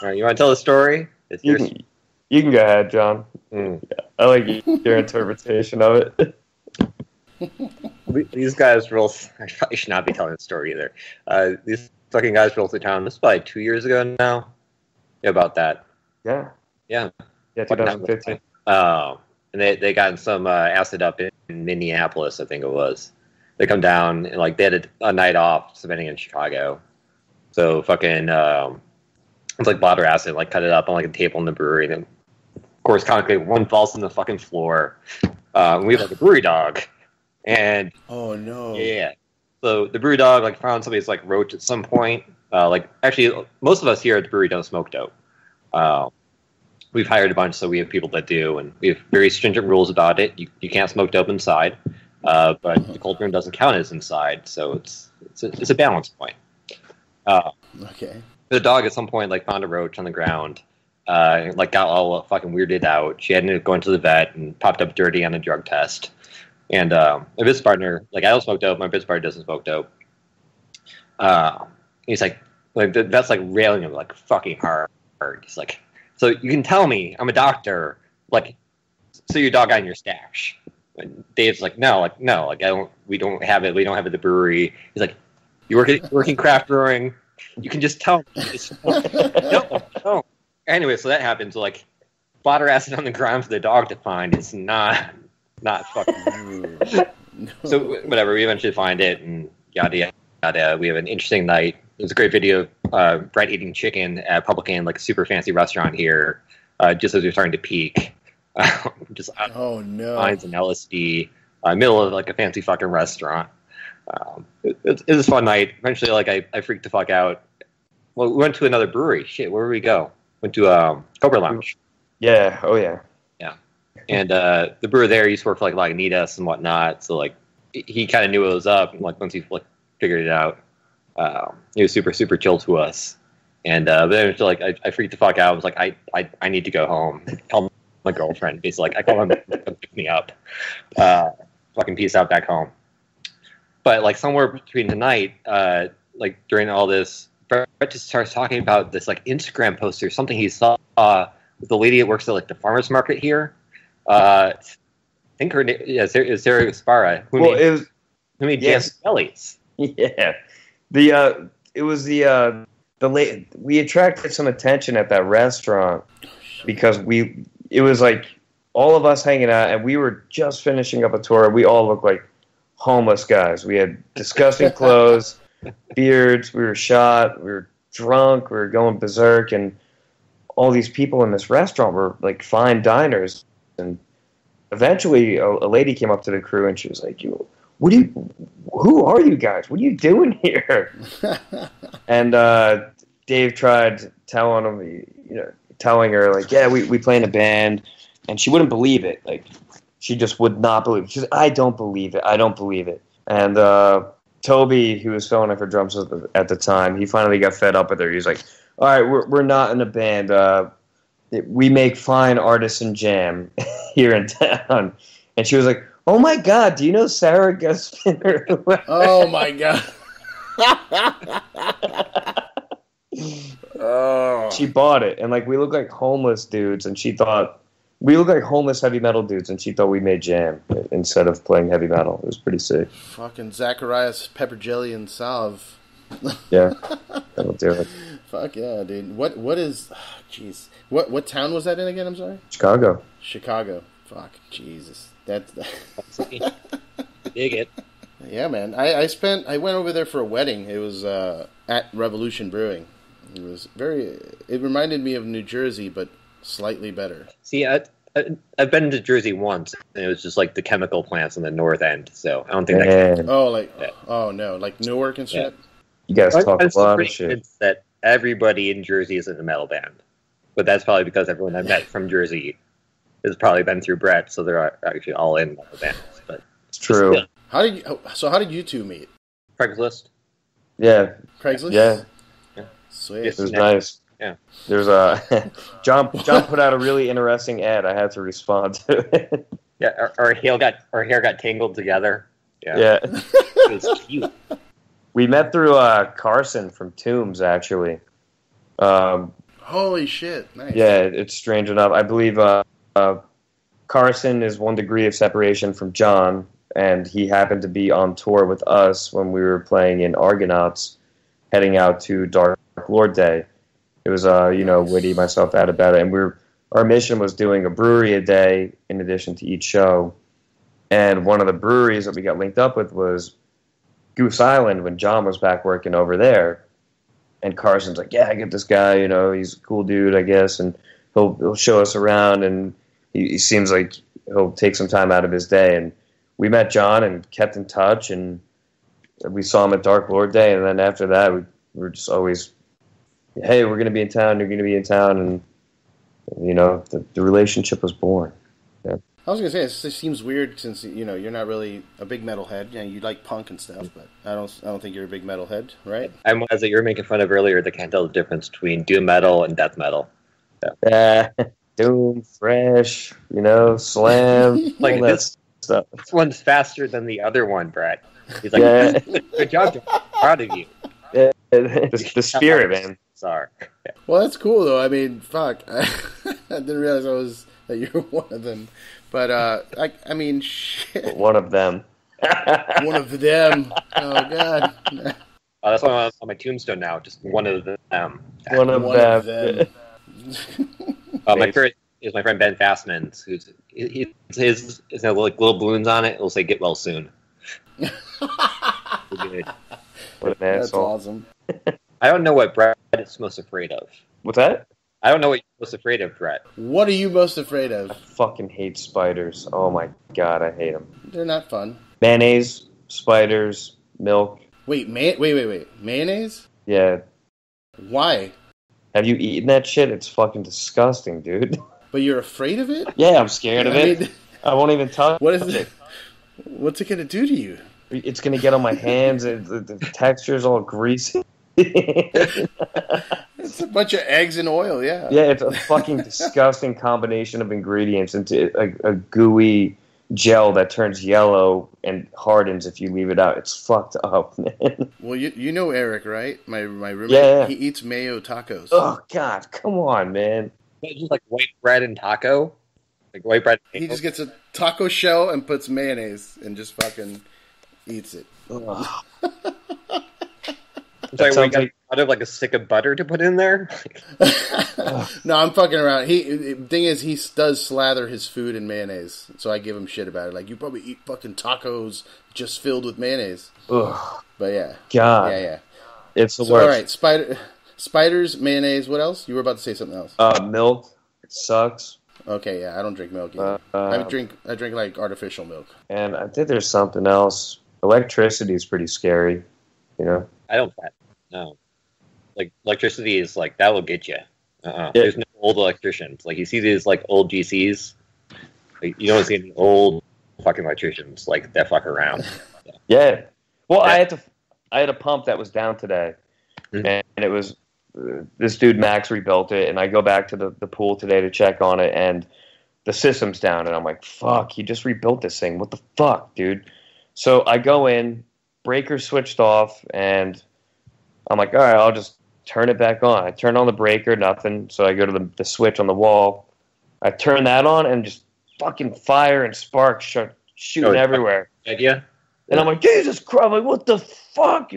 right, you want to tell the story? You can go ahead, John. I like your interpretation of it. These guys roll. I probably should not be telling the story either. These fucking guys rolled through town. This is probably 2 years ago now. Yeah, about that. Yeah. Yeah. Yeah, 2015. Oh, and they got some acid up in Minneapolis, I think it was. They come down and like they had a night off submitting in Chicago. So fucking it's like bladder acid, like cut it up on like a table in the brewery. And then, of course, comically, one falls on the fucking floor. We have like a brewery dog. And oh no, yeah. So the brewery dog like found somebody's like roach at some point. Like actually, most of us here at the brewery don't smoke dope. We've hired a bunch, so we have people that do, and we have very stringent rules about it. You can't smoke dope inside, but the cold room doesn't count as inside, so it's a balance point. Okay. The dog at some point like found a roach on the ground, like got all fucking weirded out. She had to go into the vet and popped up dirty on a drug test. And my business partner, like I don't smoke dope, my business partner doesn't smoke dope. He's like that's like railing him like fucking hard. He's like, "So you can tell me I'm a doctor, like, so your dog got in your stash." And Dave's like, no, we don't have it at the brewery. He's like, you work in craft brewing, you can just tell me. No. Anyway, so that happens. So like, bladder acid on the ground for the dog to find is not Not fucking. No. So whatever, we eventually find it, and yada yada. We have an interesting night. There's a great video of Brett eating chicken at Publican, like a super fancy restaurant here, just as we're starting to peak. Just Oh no. lines and LSD, middle of like a fancy fucking restaurant. It was a fun night. Eventually, like I freaked the fuck out. Well, we went to another brewery. Shit, where did we go? Went to Cobra Lounge. Yeah. Oh yeah. And the brewer there used to work for like Lagunitas and whatnot, so like he kind of knew it was up. And like once he like figured it out, he was super chill to us. And but then it was like I freaked the fuck out. I was like I need to go home. Call my girlfriend. Basically, like I called him to pick me up. Fucking peace out back home. But like somewhere between the night, like during all this, Brett just starts talking about this like Instagram post or something he saw with the lady that works at like the farmers market here. I think her name is Sarah Gaspara. Who made yes. jellies. Yeah. It was the late. We attracted some attention at that restaurant because it was like all of us hanging out, and we were just finishing up a tour. We all looked like homeless guys. We had disgusting clothes, beards. We were shot. We were drunk. We were going berserk, and all these people in this restaurant were like fine diners. And eventually, a lady came up to the crew, and she was like, who are you guys? What are you doing here?" And Dave tried telling her like, "Yeah, we play in a band," and she wouldn't believe it. Like, she just would not believe it. She said, "I don't believe it. I don't believe it." And Toby, who was filling in for drums at the time, he finally got fed up with her. He was like, "All right, we're not in a band. We make fine artisan jam here in town." And she was like, "Oh my God, do you know Sarah Gaspara?" Oh my God. Oh. She bought it, and like we look like homeless dudes, and she thought we look like homeless heavy metal dudes, and she thought we made jam instead of playing heavy metal. It was pretty sick. Fucking Zacharias, pepper jelly, and salve. Yeah, that'll do it. Fuck yeah, dude. What is? Jeez, what town was that in again? I'm sorry. Chicago. Fuck, Jesus. That's. Dig it. Yeah, man. I went over there for a wedding. It was at Revolution Brewing. It was it reminded me of New Jersey, but slightly better. See, I've been to Jersey once, and it was just like the chemical plants on the north end. So I don't think that. Oh no, like Newark and shit. Yeah. You guys talk a lot of shit. That everybody in Jersey is in a metal band, but that's probably because everyone I met from Jersey has probably been through Brett, so they're actually all in metal bands. But it's true. How did you two meet? Craigslist. Yeah. Craigslist. Yeah. Sweet. It was nice. Yeah. There's John put out a really interesting ad. I had to respond to it. Yeah, our hair got tangled together. Yeah. It was cute. We met through Carson from Tombs, actually. Holy shit! Nice. Yeah, it's strange enough. I believe Carson is 1 degree of separation from John, and he happened to be on tour with us when we were playing in Argonauts, heading out to Dark Lord Day. It was, Witty, myself, Ad about it, and our mission was doing a brewery a day in addition to each show. And one of the breweries that we got linked up with was Goose Island when John was back working over there. And Carson's like, "Yeah, I get this guy, he's a cool dude, I guess, and he'll show us around, and he seems like he'll take some time out of his day." And we met John and kept in touch, and we saw him at Dark Lord Day, and then after that, we were just always, "Hey, we're going to be in town, you're going to be in town," and, the relationship was born. Yeah. I was going to say, it seems weird since, you're not really a big metalhead. You like punk and stuff, but I don't think you're a big metalhead, right? I'm ones that you were making fun of earlier that can't tell the difference between doom metal and death metal. Yeah. Doom, Fresh, Slam, like all that stuff. This one's faster than the other one, Brett. He's like, yeah. Good job, John. Proud of you. Yeah. The spirit, man. Sorry. Yeah. Well, that's cool, though. I mean, fuck. I didn't realize that you were one of them. But, I mean, shit. One of them. One of them. Oh, God. That's why I'm on my tombstone now. Just one of them. One of them. My favorite is my friend Ben Fastman, who's His has like little balloons on it. It'll say "Get well soon." What an That's asshole. awesome. I don't know what Brett is most afraid of. What's that? I don't know what you're most afraid of, Brett. What are you most afraid of? I fucking hate spiders. Oh my god, I hate them. They're not fun. Mayonnaise, spiders, milk. Wait, wait. Mayonnaise? Yeah. Why? Have you eaten that shit? It's fucking disgusting, dude. But you're afraid of it? Yeah, I'm scared of it. I won't even touch What is it. it? What's it gonna do to you? It's gonna get on my hands. The texture's all greasy. It's a bunch of eggs and oil, yeah. Yeah, it's a fucking disgusting combination of ingredients into a gooey gel that turns yellow and hardens if you leave it out. It's fucked up, man. Well, you know Eric, right? My roommate. Yeah. He eats mayo tacos. Oh god, come on, man. It's just like white bread and taco, like white bread. And He just gets a taco shell and puts mayonnaise and just fucking eats it. Ugh. It's like we sounds got like- out of like a stick of butter to put in there. No, I'm fucking around. The thing is, he does slather his food in mayonnaise, so I give him shit about it. Like, you probably eat fucking tacos just filled with mayonnaise. Ugh, But yeah, god, yeah. it's the So, worst. all right, spiders, mayonnaise. What else? You were about to say something else. Milk sucks. Okay, yeah, I don't drink milk either. I drink like artificial milk. And I think there's something else. Electricity is pretty scary, you know. I don't. No, like electricity is like that will get you. Yeah. There's no old electricians. Like you see these like old GCs. Like, you don't see any old fucking electricians like that fuck around. Yeah. Well, Yeah. I had a pump that was down today, Mhm. and it was this dude Max rebuilt it, and I go back to the pool today to check on it, and the system's down, and I'm like, fuck, he just rebuilt this thing. What the fuck, dude? So I go in, breaker switched off, and I'm like, all right, I'll just turn it back on. I turn on the breaker, nothing. So I go to the switch on the wall. I turn that on, and just fucking fire and sparks shooting everywhere. Idea? And I'm like, Jesus Christ, I'm like, what the fuck?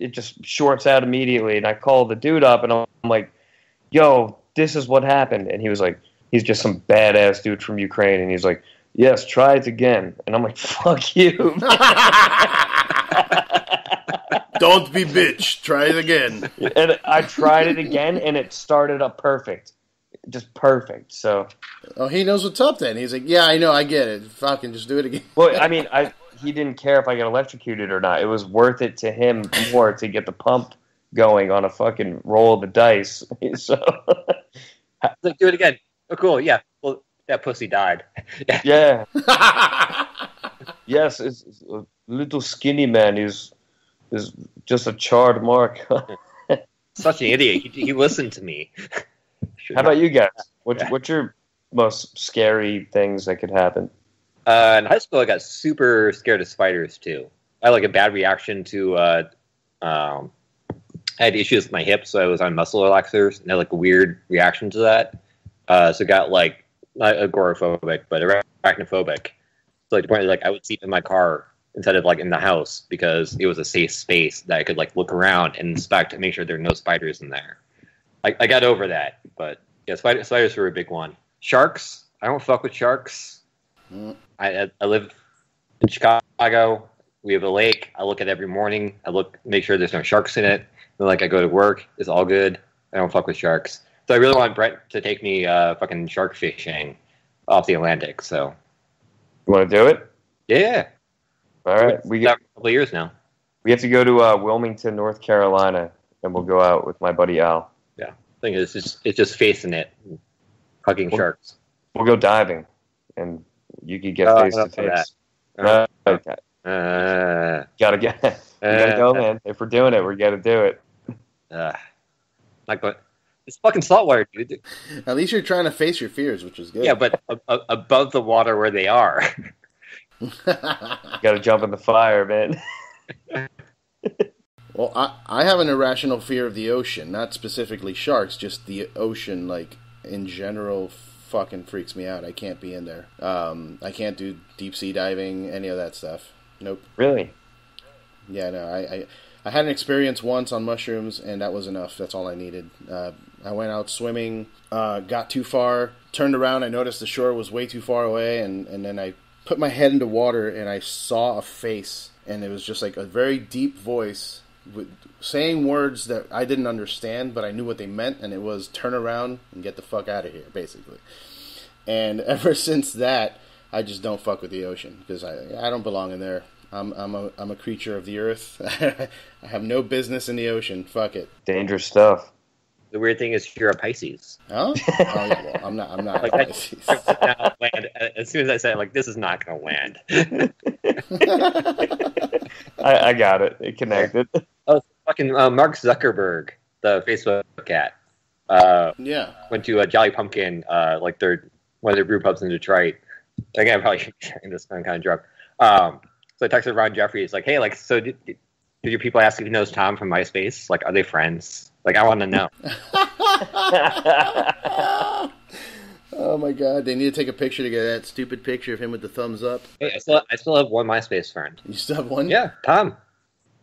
It just shorts out immediately. And I call the dude up, and I'm like, yo, this is what happened. And he was like, he's just some badass dude from Ukraine. And he's like, yes, try it again. And I'm like, fuck you. Don't be bitch. Try it again. And I tried it again, and it started up perfect. Just perfect. So, Oh, he knows what's up then. He's like, yeah, I know, I get it. Fucking just do it again. well, I mean, he didn't care if I got electrocuted or not. It was worth it to him more to get the pump going on a fucking roll of the dice. So, Like, do it again. Oh, cool. Yeah. Well, that pussy died. yeah. Yes, it's a little skinny man is just a charred mark. Such an idiot. He listened to me. How about you guys? What's your most scary things that could happen? In high school, I got super scared of spiders too. I had like a bad reaction to. I had issues with my hips, so I was on muscle relaxers, and I had like a weird reaction to that. So got like not agoraphobic, but arachnophobic. So like the point like I would sleep in my car instead of like in the house because it was a safe space that I could like look around and inspect to make sure there are no spiders in there. I got over that, but yeah, spiders were a big one. Sharks, I don't fuck with sharks. I live in Chicago. We have a lake. I look at it every morning. Make sure there's no sharks in it. And like I go to work, it's all good. I don't fuck with sharks. So I really want Brett to take me fucking shark fishing off the Atlantic. So You want to do it? yeah, All right. we got a couple of years now. We have to go to Wilmington, North Carolina, and we'll go out with my buddy Al. Yeah, I think it's just facing it, hugging sharks. We'll go diving, and you could get face to enough of face. that. Okay. Gotta get. We gotta go, man. If we're doing it, we gotta do it. Like, but it's fucking saltwater, dude. At least you're trying to face your fears, which is good. Yeah, but above the water where they are. Gotta jump in the fire, man. Well, I have an irrational fear of the ocean, not specifically sharks, just the ocean, like, in general, fucking freaks me out. I can't be in there. I can't do deep sea diving, any of that stuff. Nope. Really? Yeah, no, I had an experience once on mushrooms, and that was enough. That's all I needed. I went out swimming, got too far, turned around, I noticed the shore was way too far away, and then I put my head into water, and I saw a face, and it was just like a very deep voice saying words that I didn't understand, but I knew what they meant, and it was turn around and get the fuck out of here, basically. And ever since that, I just don't fuck with the ocean, because I don't belong in there. I'm a creature of the earth. I have no business in the ocean. Fuck it. Dangerous stuff. The weird thing is you're a Pisces. Oh? Yeah, well, I'm not like, a Pisces. As soon as I said, like, this is not going to land. I got it. It connected. Oh, fucking Mark Zuckerberg, the Facebook cat. Yeah. Went to Jolly Pumpkin, like one of their brew pubs in Detroit. Again, I'm probably sharing this. I'm kind of drunk. So I texted Ron Jeffrey. It's like, hey, like, so did your people ask if he knows Tom from MySpace? Like, are they friends? Like, I want to know. Oh my god, they need to take a picture to get that stupid picture of him with the thumbs up. Hey, I still have one MySpace friend. You still have one? Yeah, Tom.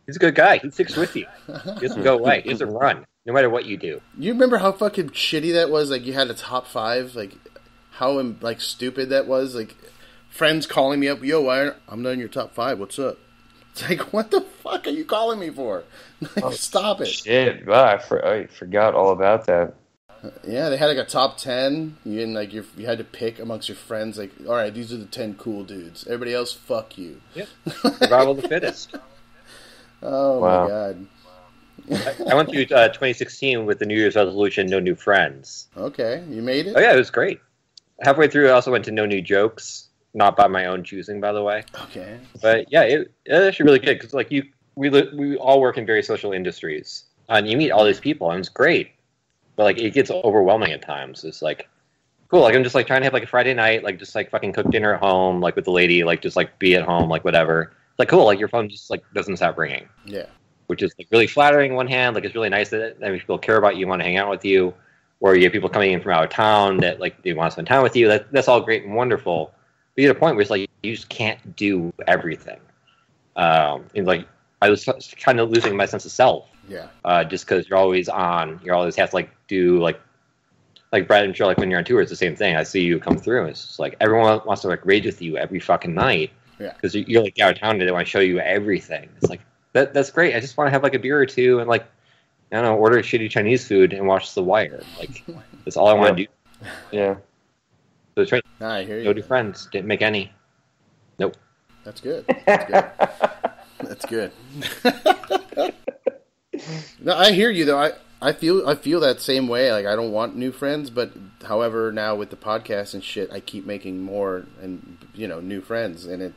He's a good guy. He sticks with you. He doesn't go away. He doesn't run, no matter what you do. You remember how fucking shitty that was? Like, you had a top 5, like, how, like, stupid that was? Like, friends calling me up, yo, I'm not in your top 5, what's up? It's like, what the fuck are you calling me for? Like, stop it. Shit, wow, I forgot all about that. Yeah, they had like a top 10. You had to pick amongst your friends. Like, all right, these are the 10 cool dudes. Everybody else, fuck you. Yep. Survival of the fittest. Oh wow. my god. I went through 2016 with the New Year's resolution, no new friends. Okay, you made it. Oh yeah, it was great. Halfway through, I also went to no new jokes, not by my own choosing, by the way. Okay. But yeah, it's actually really good because like we all work in very social industries, and you meet all these people, and it's great. But, like, it gets overwhelming at times. It's, like, cool. Like, I'm just, like, trying to have, like, a Friday night, like, just, like, fucking cook dinner at home, like, with the lady, like, just, like, be at home, like, whatever. It's, like, cool. Like, your phone just, like, doesn't stop ringing. Yeah. Which is, like, really flattering on one hand. Like, it's really nice that people care about you, want to hang out with you. Or you get people coming in from out of town that, like, they want to spend time with you. That's all great and wonderful. But you get a point where it's, like, you just can't do everything. And, like, I was kind of losing my sense of self. Yeah. Just because you're always on, you always have to like do like Brad and Joe, like when you're on tour, it's the same thing. I see you come through. And it's just like everyone wants to like rage with you every fucking night. Yeah. Because you're like out of town and they want to show you everything. It's like that's great. I just want to have like a beer or two and like I don't know, order shitty Chinese food and watch The Wire. Like that's all I want to do. Yeah. So it's right. I hear you. No new friends. Didn't make any. Nope. That's good. That's good. That's good. No, I hear you though. I feel that same way. Like I don't want new friends, but however, now with the podcast and shit, I keep making more and new friends, and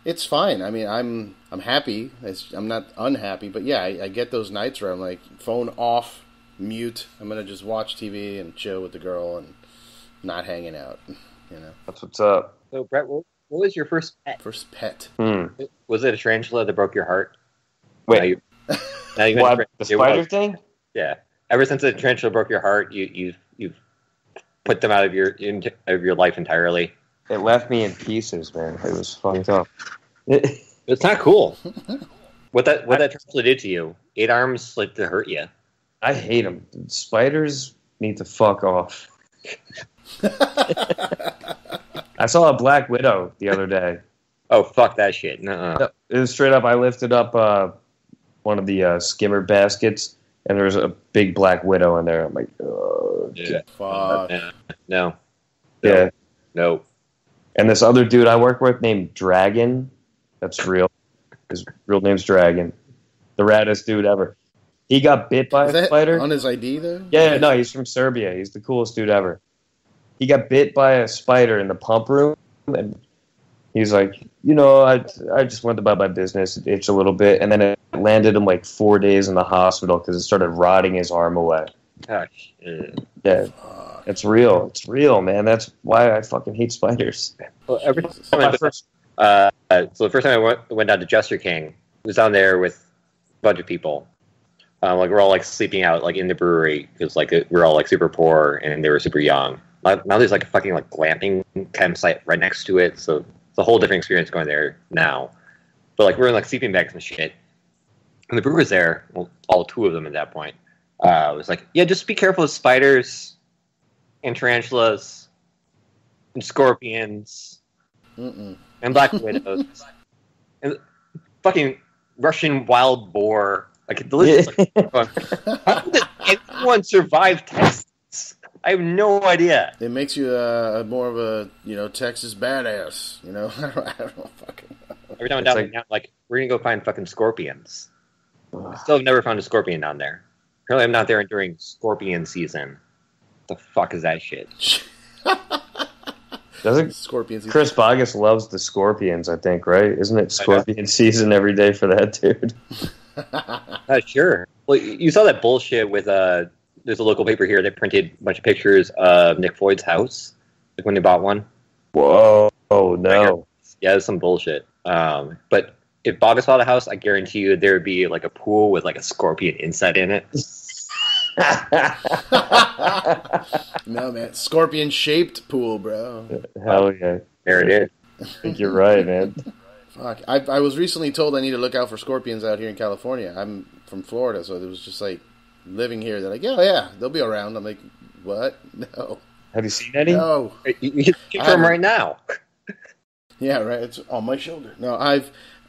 it's fine. I mean, I'm happy. I'm not unhappy, but yeah, I get those nights where I'm like phone off, mute. I'm gonna just watch TV and chill with the girl and not hanging out. That's what's up. So Brett, what was your first pet? First pet. Was it a tarantula that broke your heart? Wait. Now you What, the spider thing? Yeah. Ever since the tarantula broke your heart, you've put them out of your life entirely. It left me in pieces, man. It was fucked up. It's not cool. What that tarantula did to you? 8 arms like to hurt you. I hate them. Spiders need to fuck off. I saw a black widow the other day. Oh, fuck that shit. Nuh-uh. It was straight up. I lifted up one of the skimmer baskets, and there was a big black widow in there. I'm like, oh, Yeah. Fuck. No. Yeah. No. And this other dude I work with named Dragon, that's real. His real name's Dragon. The raddest dude ever. He got bit by a spider. On his ID, though? Yeah, no, he's from Serbia. He's the coolest dude ever. He got bit by a spider in the pump room, and he's like, I just went about my business. It itched a little bit, and then it landed him like 4 days in the hospital because it started rotting his arm away. Gosh. Yeah, it's real. It's real, man. That's why I fucking hate spiders. Well, so the first time I went down to Jester King, I was down there with a bunch of people. Like we're all like sleeping out like in the brewery because like we're all like super poor and they were super young. Now there's like a fucking like glamping campsite right next to it, so it's a whole different experience going there now. But like we're in like sleeping bags and shit, and the brewer's there. Well, all 2 of them at that point. It was like, yeah, just be careful of spiders and tarantulas and scorpions and black widows and fucking Russian wild boar. Like the list is like, how did anyone survive Texas? I have no idea. It makes you more of a Texas badass. I don't know fucking. Every time I'm down there now, like we're gonna go find fucking scorpions. I still have never found a scorpion down there. Apparently, I'm not there during scorpion season. What the fuck is that shit? Doesn't scorpions? Chris Bogus loves the scorpions? I think, right? Isn't it scorpion season every day for that dude? Sure. Well, you saw that bullshit with there's a local paper here that printed a bunch of pictures of Nick Floyd's house, like when they bought one. Whoa! Oh no! Yeah, it's some bullshit. But if Bogus bought a house, I guarantee you there would be like a pool with like a scorpion inside in it. No, man, scorpion-shaped pool, bro. Hell yeah! There it is. I think you're right, man. Fuck, I was recently told I need to look out for scorpions out here in California. I'm from Florida, so it was just like living here. They're like, yeah, they'll be around. I'm like, what? No. Have you seen any? No. You can keep them right now. Yeah, right. It's on my shoulder. No, I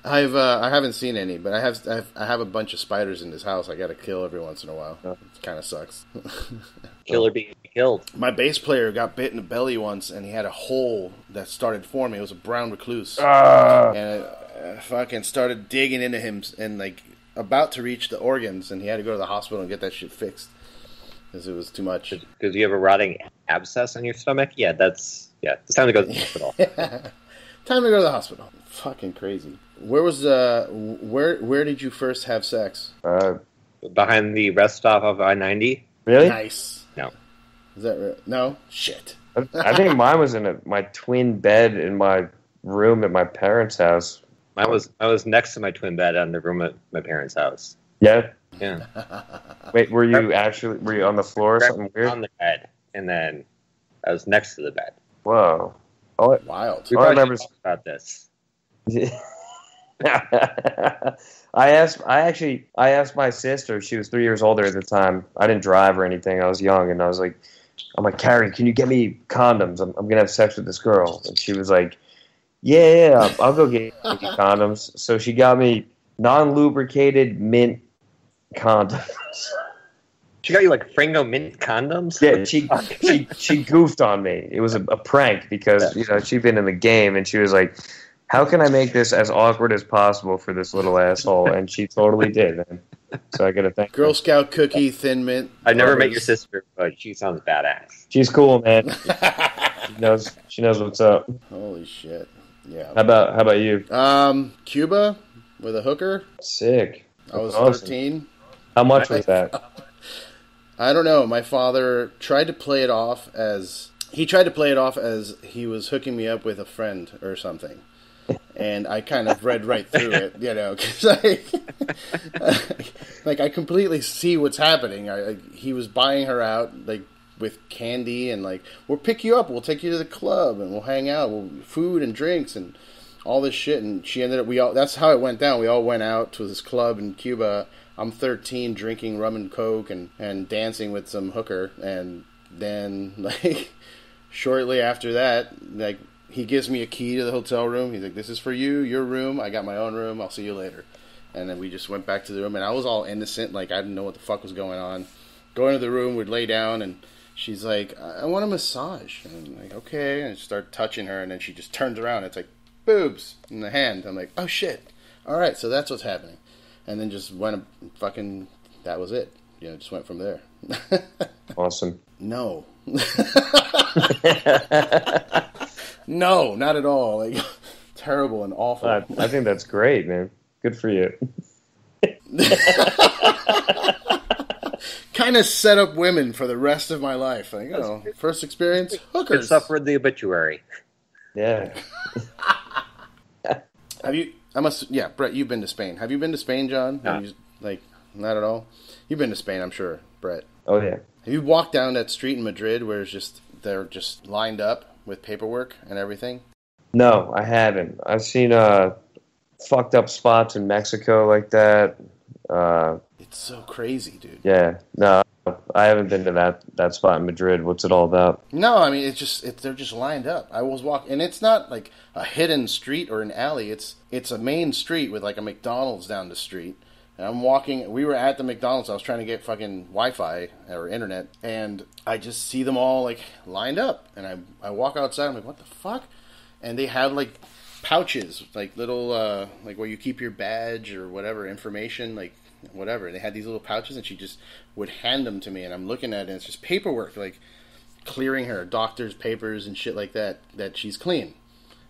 haven't seen any, but I have a bunch of spiders in this house. I got to kill every once in a while. It kind of sucks. Killer being killed. My bass player got bit in the belly once, and he had a hole that started forming. It was a brown recluse, and I fucking started digging into him, and like about to reach the organs, and he had to go to the hospital and get that shit fixed because it was too much. Because you have a rotting abscess on your stomach. Yeah, it's time to go to the hospital. Time to go to the hospital. Fucking crazy. Where was where did you first have sex? Behind the rest stop of I-90. Really? Nice. No. Is that right? No? Shit. I think mine was in my twin bed in my room at my parents' house. I was next to my twin bed in the room at my parents' house. Yeah? Yeah. Wait, were you on the floor or something weird? On the bed, and then I was next to the bed. Whoa. Wild. We probably should talk about this. I asked my sister. She was 3 years older at the time. I didn't drive or anything. I was young, and I'm like, Carrie, can you get me condoms? I'm gonna have sex with this girl. And she was like, yeah, I'll go get you condoms. So she got me non-lubricated mint condoms. She got you like Frango mint condoms? Yeah, she goofed on me. It was a prank because she'd been in the game, and she was like, how can I make this as awkward as possible for this little asshole? And she totally did, man. So I got to thank Girl Scout cookie, Thin Mint. I've never met your sister, but she sounds badass. She's cool, man. She knows what's up. Holy shit. Yeah. How about you? Cuba with a hooker. Sick. I was awesome. 13. How much was that? I don't know. My father tried to play it off as he was hooking me up with a friend or something. And I kind of read right through it, because I completely see what's happening. He was buying her out, like, with candy and, like, we'll pick you up, we'll take you to the club, and we'll hang out, food and drinks and all this shit. And she ended up, that's how it went down. We all went out to this club in Cuba. I'm 13, drinking rum and coke and dancing with some hooker. And then, like, shortly after that, like, he gives me a key to the hotel room. He's like, this is for you, your room. I got my own room. I'll see you later. And then we just went back to the room. And I was all innocent. Like, I didn't know what the fuck was going on. Go into the room, we'd lay down. And she's like, I want a massage. And I'm like, okay. And I start touching her. And then she just turns around. It's like, boobs in the hand. I'm like, oh, shit. All right, so that's what's happening. And then just went fucking, that was it. Just went from there. Awesome. No. No, not at all. Like, terrible and awful. I think that's great, man. Good for you. Kind of set up women for the rest of my life. Like, first experience, hookers. It's up for the obituary. Yeah. Have you? Yeah, Brett, you've been to Spain. Have you been to Spain, John? No. Not at all. You've been to Spain, I'm sure, Brett. Oh yeah. Have you walked down that street in Madrid where they're just lined up with paperwork and everything? No, I haven't. I've seen fucked up spots in Mexico like that. It's so crazy, dude. Yeah. No, I haven't been to that spot in Madrid. What's it all about? No, I mean they're just lined up. I was walking, and it's not like a hidden street or an alley. It's a main street with like a McDonald's down the street. And I'm walking. We were at the McDonald's. I was trying to get fucking Wi-Fi or internet, and I just see them all like lined up. And I walk outside. I'm like, what the fuck? And they have like pouches, like little like where you keep your badge or whatever information, like whatever. They had these little pouches, and she just would hand them to me, and I'm looking at it, and it's just paperwork, like clearing her doctor's papers and shit like that she's clean.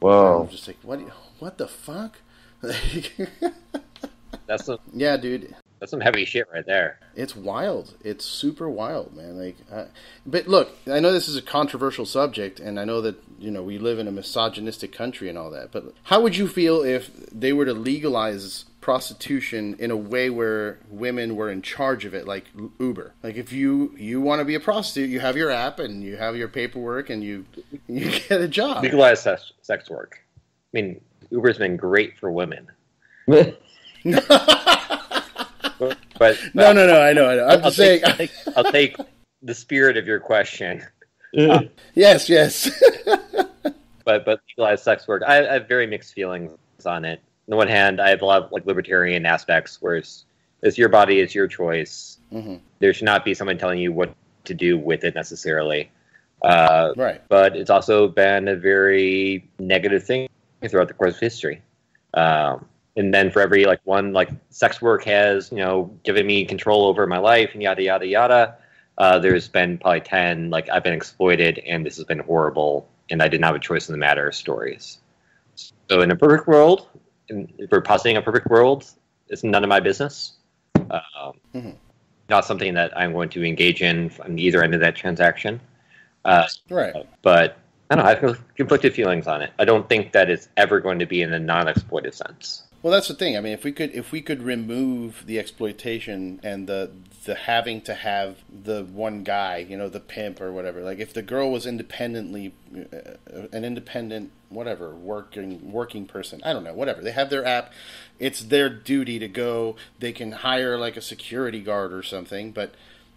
Whoa! I'm just like, what the fuck? That's some, yeah, dude. That's some heavy shit right there. It's wild. It's super wild, man. Like, but look, I know this is a controversial subject, and I know that we live in a misogynistic country and all that. But how would you feel if they were to legalize prostitution in a way where women were in charge of it, like Uber? Like, if you want to be a prostitute, you have your app and you have your paperwork and you get a job. Legalize sex work. I mean, Uber's been great for women. But no, I know. I'm just saying. I'll take the spirit of your question. Yes. but legalized sex work, I have very mixed feelings on it. On the one hand, I have a lot of like libertarian aspects, where it's your body, it's your choice. Mm-hmm. There should not be someone telling you what to do with it necessarily. Right. But it's also been a very negative thing throughout the course of history. And then for every one sex work has given me control over my life and yada yada yada, there's been probably 10 I've been exploited and this has been horrible and I didn't have a choice in the matter stories. So in a perfect world, if we're positing a perfect world, it's none of my business. Not something that I'm going to engage in on either end of that transaction. Right. But I don't know. I have conflicted feelings on it. I don't think that it's ever going to be in a non-exploitive sense. Well, that's the thing. I mean, if we could remove the exploitation and the having to have the one guy, the pimp or whatever. Like, if the girl was independently an independent whatever working person, I don't know, whatever. They have their app. It's their duty to go. They can hire like a security guard or something. But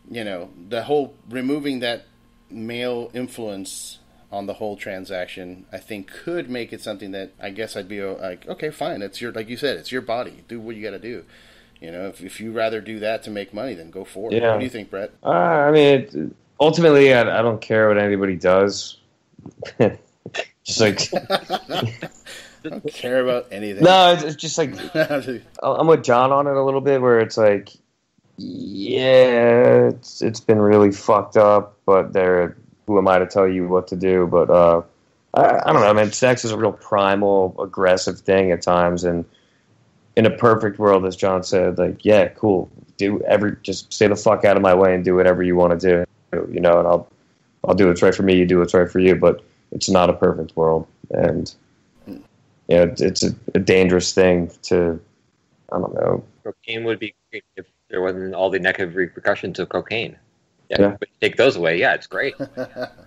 the whole removing that male influence on the whole transaction, I think could make it something that I guess I'd be like, okay, fine. It's your, like you said, it's your body. Do what you got to do. If you rather do that to make money, then go for it. Yeah. What do you think, Brett? I mean, ultimately, I don't care what anybody does. Just like I don't care about anything. No, it's just like I'm with John on it a little bit, where it's like, yeah, it's been really fucked up, but who am I to tell you what to do? But I don't know. I mean, sex is a real primal, aggressive thing at times, and in a perfect world, as John said, like, yeah, cool. Just stay the fuck out of my way and do whatever you want to do, and I'll do what's right for me. You do what's right for you. But it's not a perfect world, and it's a dangerous thing to. I don't know. Cocaine would be great if there wasn't all the negative repercussions of cocaine. Yeah. But take those away, yeah, it's great.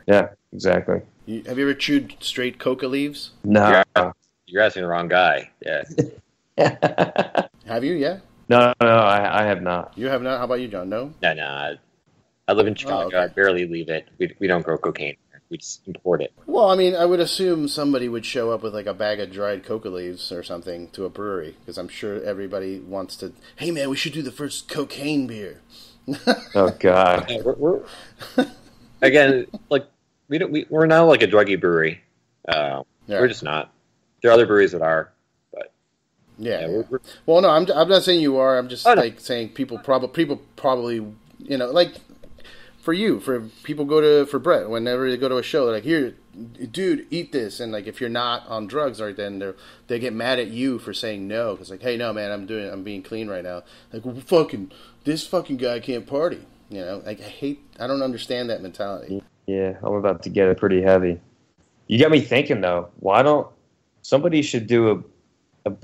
Yeah, exactly. Have you ever chewed straight coca leaves? No. You're asking the wrong guy. Yeah. Have you? Yeah. No, I have not. You have not? How about you, John? No? No. I live in Chicago. Okay. I barely leave it. We don't grow cocaine. We just import it. Well, I mean, I would assume somebody would show up with like a bag of dried coca leaves or something to a brewery, because I'm sure everybody wants to, hey man, we should do the first cocaine beer. Oh God! Yeah, we're again, we're not like a druggy brewery. We're just not. There are other breweries that are, but yeah. Well, no, I'm not saying you are. I'm just saying people probably like for people for Brett, whenever they go to a show, they're like, here, dude, eat this, and like if you're not on drugs right then, they get mad at you for saying no, because like, hey, no man, I'm being clean right now. Like, well, this fucking guy can't party. Like, I don't understand that mentality. Yeah, I'm about to get it pretty heavy. You got me thinking though. Why don't somebody should do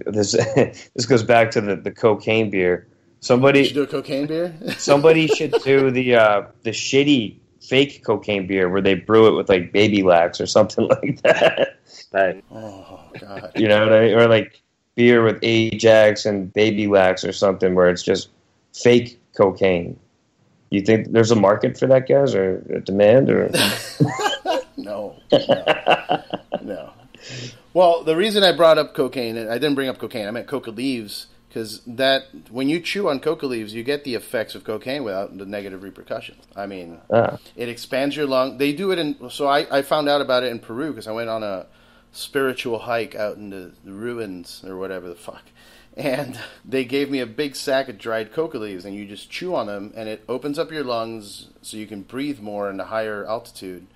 this? This goes back to the cocaine beer. Somebody should do a cocaine beer. Somebody should do the shitty fake cocaine beer where they brew it with like baby lax or something like that. Oh God! You know what I mean? Or like beer with Ajax and baby lax or something where it's just fake cocaine. You think there's a market for that, guys, or a demand, or? No. Well, the reason I brought up cocaine, I didn't bring up cocaine, I meant coca leaves, because when you chew on coca leaves, you get the effects of cocaine without the negative repercussions. I mean, it expands your lung. They do it so I found out about it in Peru because I went on a spiritual hike out into the ruins or whatever the fuck. And they gave me a big sack of dried coca leaves, and you just chew on them, and it opens up your lungs so you can breathe more in the higher altitude,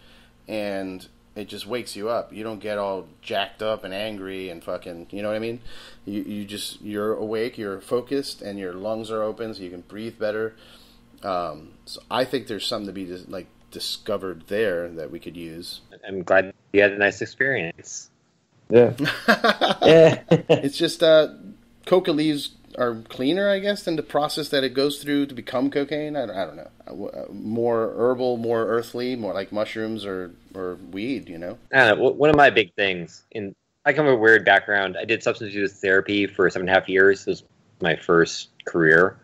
and it just wakes you up. You don't get all jacked up and angry and fucking, you know what I mean? You're awake, you're focused, and your lungs are open so you can breathe better. So I think there's something to be discovered there that we could use. I'm glad you had a nice experience. Yeah. Yeah. It's just coca leaves are cleaner, I guess, than the process that it goes through to become cocaine. I don't know. More herbal, more earthly, more like mushrooms or weed, you know? I don't know. One of my big things, I come from a weird background. I did substance use therapy for 7.5 years. This was my first career.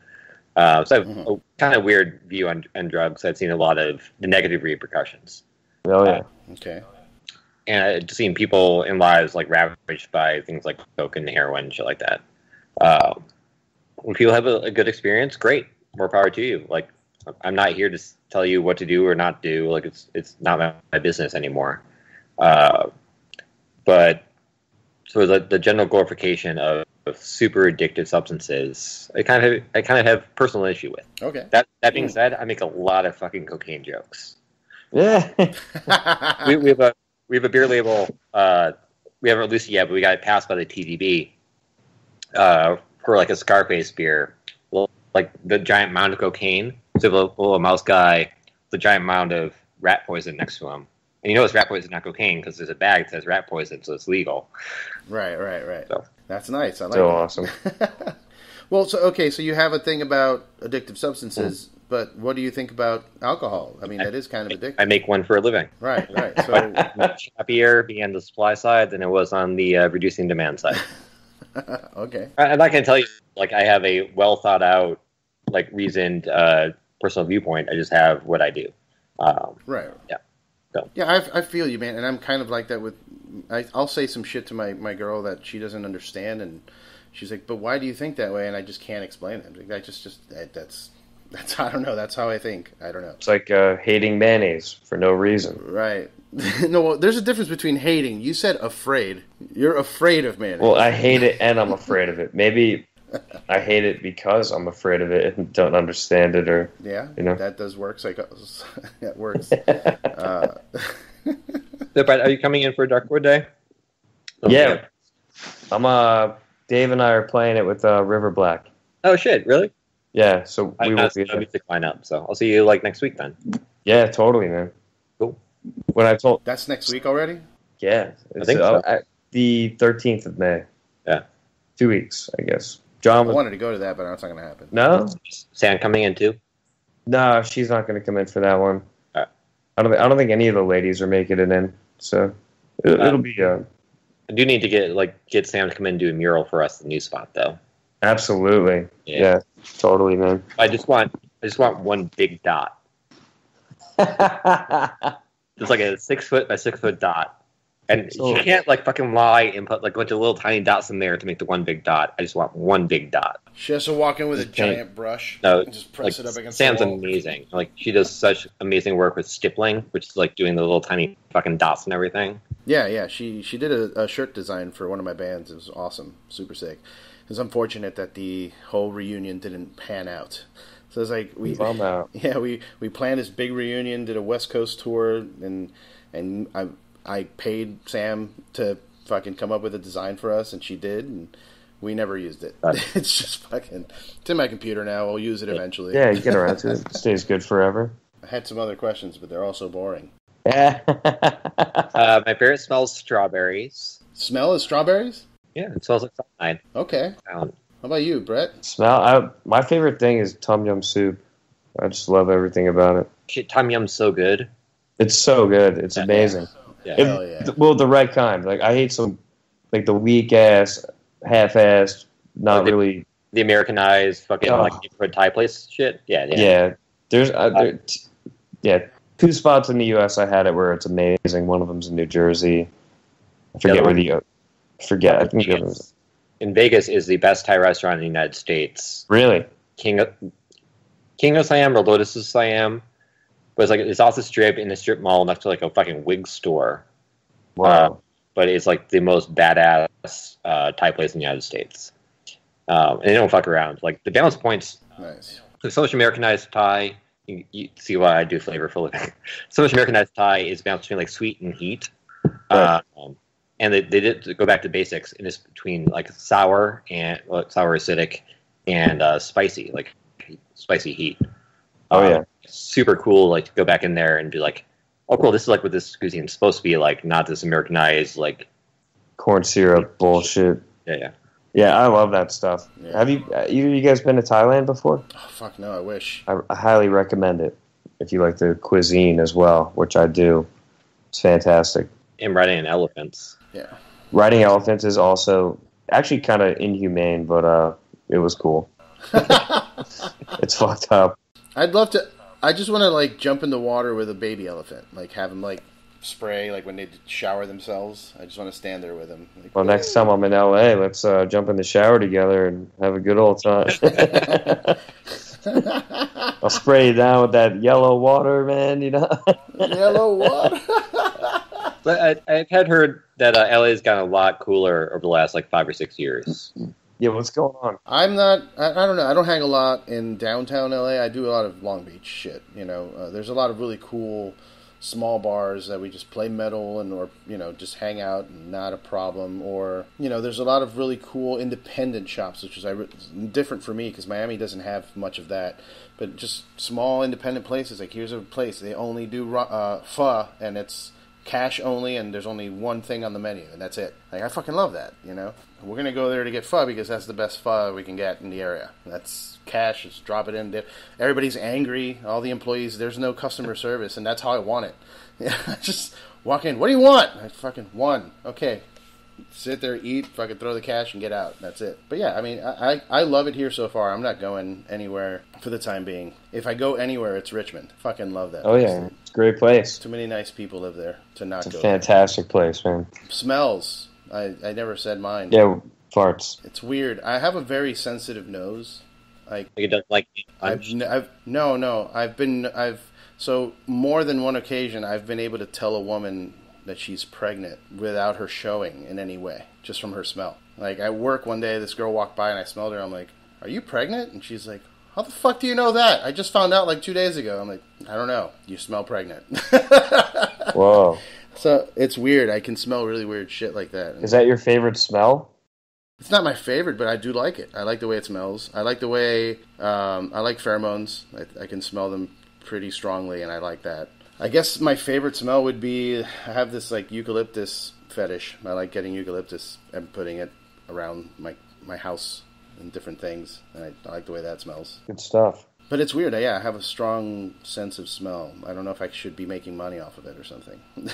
So I have a kind of weird view on drugs. I've seen a lot of the negative repercussions. Oh, yeah. Okay. And I've just seen people in lives ravaged by things like coke and heroin and shit like that. When people have a good experience, great. More power to you. I'm not here to tell you what to do or not do. It's not my business anymore. But sort of the general glorification of super addictive substances, I kind of have personal issue with. Okay. That being said, I make a lot of fucking cocaine jokes. Yeah. we have a beer label. We haven't released it yet, but we got it passed by the TDB for a Scarface beer. The giant mound of cocaine. So a little mouse guy, the giant mound of rat poison next to him. And you know it's rat poison, not cocaine, because there's a bag that says rat poison, so it's legal. Right. So. That's nice. I like So that. awesome. Well, so you have a thing about addictive substances, but what do you think about alcohol? I mean, that is kind of addictive. I make one for a living. Right. So I'm much happier being on the supply side than it was on the reducing demand side. okay. I'm not going to tell you, I have a well thought out, reasoned personal viewpoint. I just have what I do. Right. Yeah. So. Yeah, I feel you, man, and I'm kind of like that with. I'll say some shit to my girl that she doesn't understand, and she's like, "But why do you think that way?" And I just can't explain it. That's I don't know. That's how I think. I don't know. It's like hating mayonnaise for no reason. Right. No, well, there's a difference between hating. You said afraid. You're afraid of mayonnaise. Well, I hate it and I'm afraid of it. Maybe I hate it because I'm afraid of it and don't understand it, or that does work. That works. But are you coming in for a Darkwood Day? Yeah. Dave and I are playing it with River Black. Oh shit! Really? Yeah. So we will be there. Music line up. So I'll see you next week then. Yeah, totally, man. Cool. When I told that's next week already. Yeah, I think so. The 13th of May. Yeah. 2 weeks, I guess. I wanted to go to that, but that's not going to happen. No? Sam coming in too? No, she's not going to come in for that one. Right. I don't think any of the ladies are making it in. So it'll be. I do need to get Sam to come in and do a mural for us in the new spot though. Absolutely. Yeah, totally, man. I just want one big dot. It's like a 6 foot by 6 foot dot. And you can't fucking lie and put a bunch of little tiny dots in there to make the one big dot. I just want one big dot. She has to walk in with a giant brush. No, and just press it up against Sam's the wall. amazing. She does such amazing work with stippling, which is doing the little tiny fucking dots and everything. Yeah. She did a shirt design for one of my bands. It was awesome, super sick. It was unfortunate that the whole reunion didn't pan out. So it's we planned this big reunion, did a West Coast tour, and I paid Sam to fucking come up with a design for us, and she did, and we never used it. It's just it's in my computer now. I'll use it eventually. Yeah, you get around to it. It stays good forever. I had some other questions, but they're all so boring. Yeah. My favorite smells strawberries. Smell is strawberries? Yeah, it smells like sunlight. Okay. How about you, Brett? My favorite thing is tom yum soup. I just love everything about it. Shit, tom yum's so good. It's so good. It's amazing. Yeah. Hell yeah. Well, the right kind. I hate some, the weak-ass, half-assed, not really... The Americanized fucking neighborhood Thai place shit? Yeah. There's two spots in the U.S. I had it where it's amazing. One of them's in New Jersey. I forget where the forget. I think it was in Vegas is the best Thai restaurant in the United States. Really? King of Siam or Lotus Siam. But it's off the strip in a strip mall next to like a fucking wig store. Wow. But it's like the most badass Thai place in the United States. And they don't fuck around. Like the balance points. Nice. So much Americanized Thai. You see why I do flavor for a living. So much Americanized Thai is balanced between like sweet and heat. Right. And they did go back to basics, and it's between like sour acidic and spicy, like spicy heat. Oh yeah, super cool. Like to go back in there and be like, oh cool, this is like what this cuisine is supposed to be like, not this Americanized like corn syrup bullshit. Yeah, I love that stuff. Yeah. Have you guys been to Thailand before? Oh fuck no, I wish. I highly recommend it if you like the cuisine as well, which I do. It's fantastic. And riding on elephants. Yeah. Riding elephants is also actually kind of inhumane, but it was cool. It's fucked up. I'd love to. I just want to like jump in the water with a baby elephant, like have them like spray like when they shower themselves. I just want to stand there with them. Like, well, next time I'm in LA, let's jump in the shower together and have a good old time. I'll spray you down with that yellow water, man. You know, yellow water. But I've had heard that LA's gotten a lot cooler over the last like 5 or 6 years. Yeah, what's going on? I don't know. I don't hang a lot in downtown LA. I do a lot of Long Beach shit. You know, there's a lot of really cool small bars that we just play metal or just hang out, not a problem. Or there's a lot of really cool independent shops, which is different for me because Miami doesn't have much of that. But just small independent places. Like here's a place they only do pho, and it's cash only, and there's only one thing on the menu, and that's it. Like I fucking love that. We're gonna go there to get pho because that's the best pho we can get in the area. That's cash. Just drop it in. Everybody's angry. All the employees. There's no customer service, and that's how I want it. Just walk in. What do you want? I fucking one. Okay. Sit there, eat, fucking throw the cash, and get out. That's it. But yeah, I mean, I love it here so far. I'm not going anywhere for the time being. If I go anywhere, it's Richmond. Fucking love that. Oh yeah, it's a great place. Too many nice people live there to not go. It's a fantastic place, man. Smells. I never said mine. Yeah, farts. It's weird. I have a very sensitive nose. Like it doesn't like. So more than one occasion, I've been able to tell a woman that she's pregnant without her showing in any way, just from her smell. Like, at work one day, this girl walked by and I smelled her. I'm like, are you pregnant? And she's like, how the fuck do you know that? I just found out like 2 days ago. I'm like, I don't know. You smell pregnant. Whoa. So it's weird. I can smell really weird shit like that. Is that your favorite smell? It's not my favorite, but I do like it. I like the way it smells. I like the way, I like pheromones. I can smell them pretty strongly, and I like that. I guess my favorite smell would be, I have this like eucalyptus fetish. I like getting eucalyptus and putting it around my house and different things. And I like the way that smells. Good stuff. But it's weird. Yeah, I have a strong sense of smell. I don't know if I should be making money off of it or something. You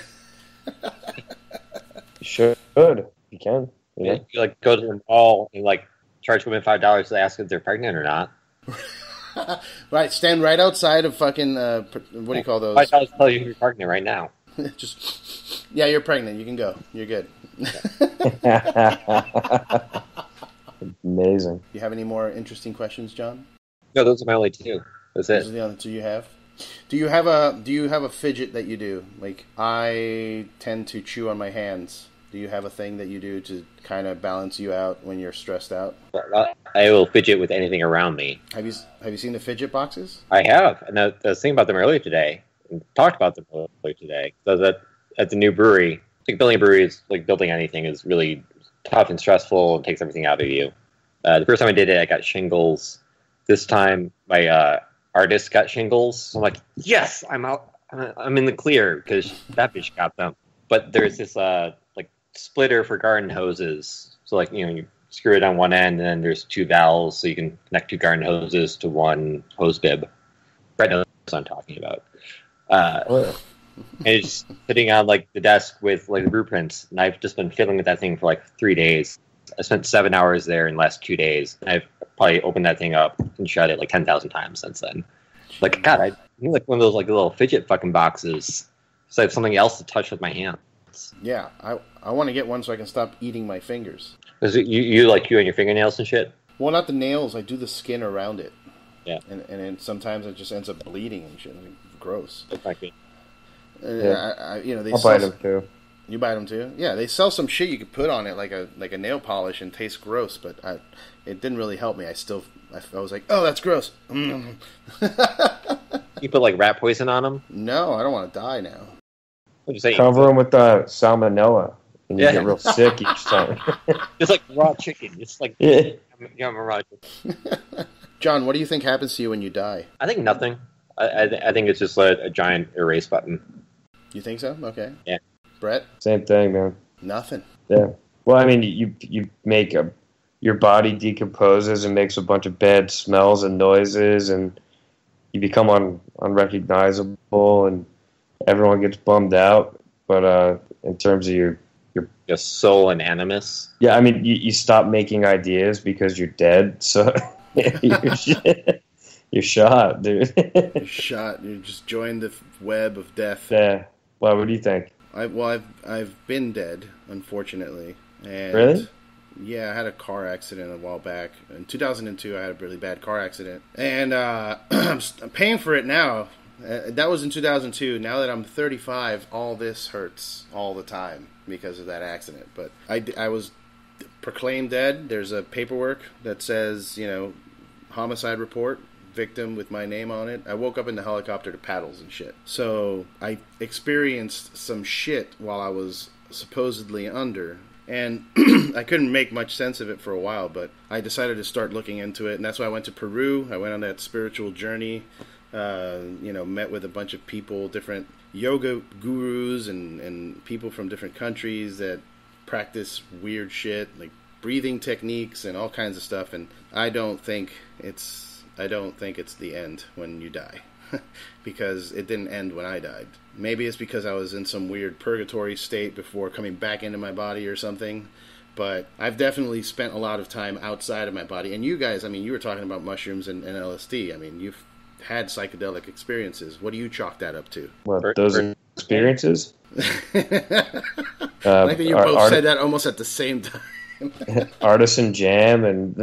should. You can. You like go to the mall and like charge women $5 to ask if they're pregnant or not. Right, stand right outside of fucking, what do you call those? $5 tell you you're pregnant right now. Just, yeah, you're pregnant. You can go. You're good. Amazing. You have any more interesting questions, John? No, those are my only two. That's it. Those are the only two you have? Do you have a fidget that you do? Like, I tend to chew on my hands. Do you have a thing that you do to kind of balance you out when you're stressed out? I will fidget with anything around me. Have you seen the fidget boxes? I have, and I was thinking about them earlier today, and talked about them earlier today. So that at the new brewery, I think building a brewery is like building anything is really tough and stressful and takes everything out of you. The first time I did it, I got shingles. This time, my artist got shingles. So I'm like, yes, I'm out. I'm in the clear because that bitch got them. But there's this splitter for garden hoses. So like, you screw it on one end and then there's two valves so you can connect two garden hoses to one hose bib. Brett knows what I'm talking about. And it's sitting on like the desk with like the blueprints, and I've just been fiddling with that thing for like 3 days. I spent 7 hours there in the last 2 days. I've probably opened that thing up and shut it like 10,000 times since then. Like, God, I need like one of those like little fidget fucking boxes, so I have something else to touch with my hands. Yeah, I want to get one so I can stop eating my fingers. Is it you like you and your fingernails and shit? Well, not the nails. I do the skin around it. Yeah. And then sometimes it just ends up bleeding and shit. Like, gross. Exactly. Yeah. They I'll sell buy them too. You buy them too? Yeah, they sell some shit you could put on it like a nail polish and tastes gross, but it didn't really help me. I was like, oh, that's gross. You put like rat poison on them? No, I don't want to die now. What'd you say? Cover them with salmonella, and you get real sick each time. It's like raw chicken. It's like I'm a raw chicken. John, what do you think happens to you when you die? I think nothing. I think it's just a giant erase button. You think so? Okay. Yeah. Brett? Same thing, man. Nothing. Yeah. Well, I mean, you make your body decomposes and makes a bunch of bad smells and noises, and you become unrecognizable, and everyone gets bummed out. But in terms of your soul and animus. Yeah, I mean, you stop making ideas because you're dead, so you're shot, dude. You're shot. You just joined the web of death. Yeah. Well, what do you think? I've been dead, unfortunately. And really? Yeah, I had a car accident a while back. In 2002, I had a really bad car accident. And I'm paying for it now. That was in 2002. Now that I'm 35, all this hurts all the time because of that accident. But I was proclaimed dead. There's a paperwork that says, homicide report, victim with my name on it. I woke up in the helicopter to paddles and shit. So I experienced some shit while I was supposedly under. And I couldn't make much sense of it for a while, but I decided to start looking into it. And that's why I went to Peru. I went on that spiritual journey. Met with a bunch of people, different yoga gurus and people from different countries that practice weird shit, like breathing techniques and all kinds of stuff. And I don't think it's the end when you die, because it didn't end when I died. Maybe it's because I was in some weird purgatory state before coming back into my body or something. But I've definitely spent a lot of time outside of my body. And you guys, I mean, you were talking about mushrooms and LSD. I mean, you've had psychedelic experiences. What do you chalk that up to? What, those experiences? I think that you both said that almost at the same time. Artisan jam and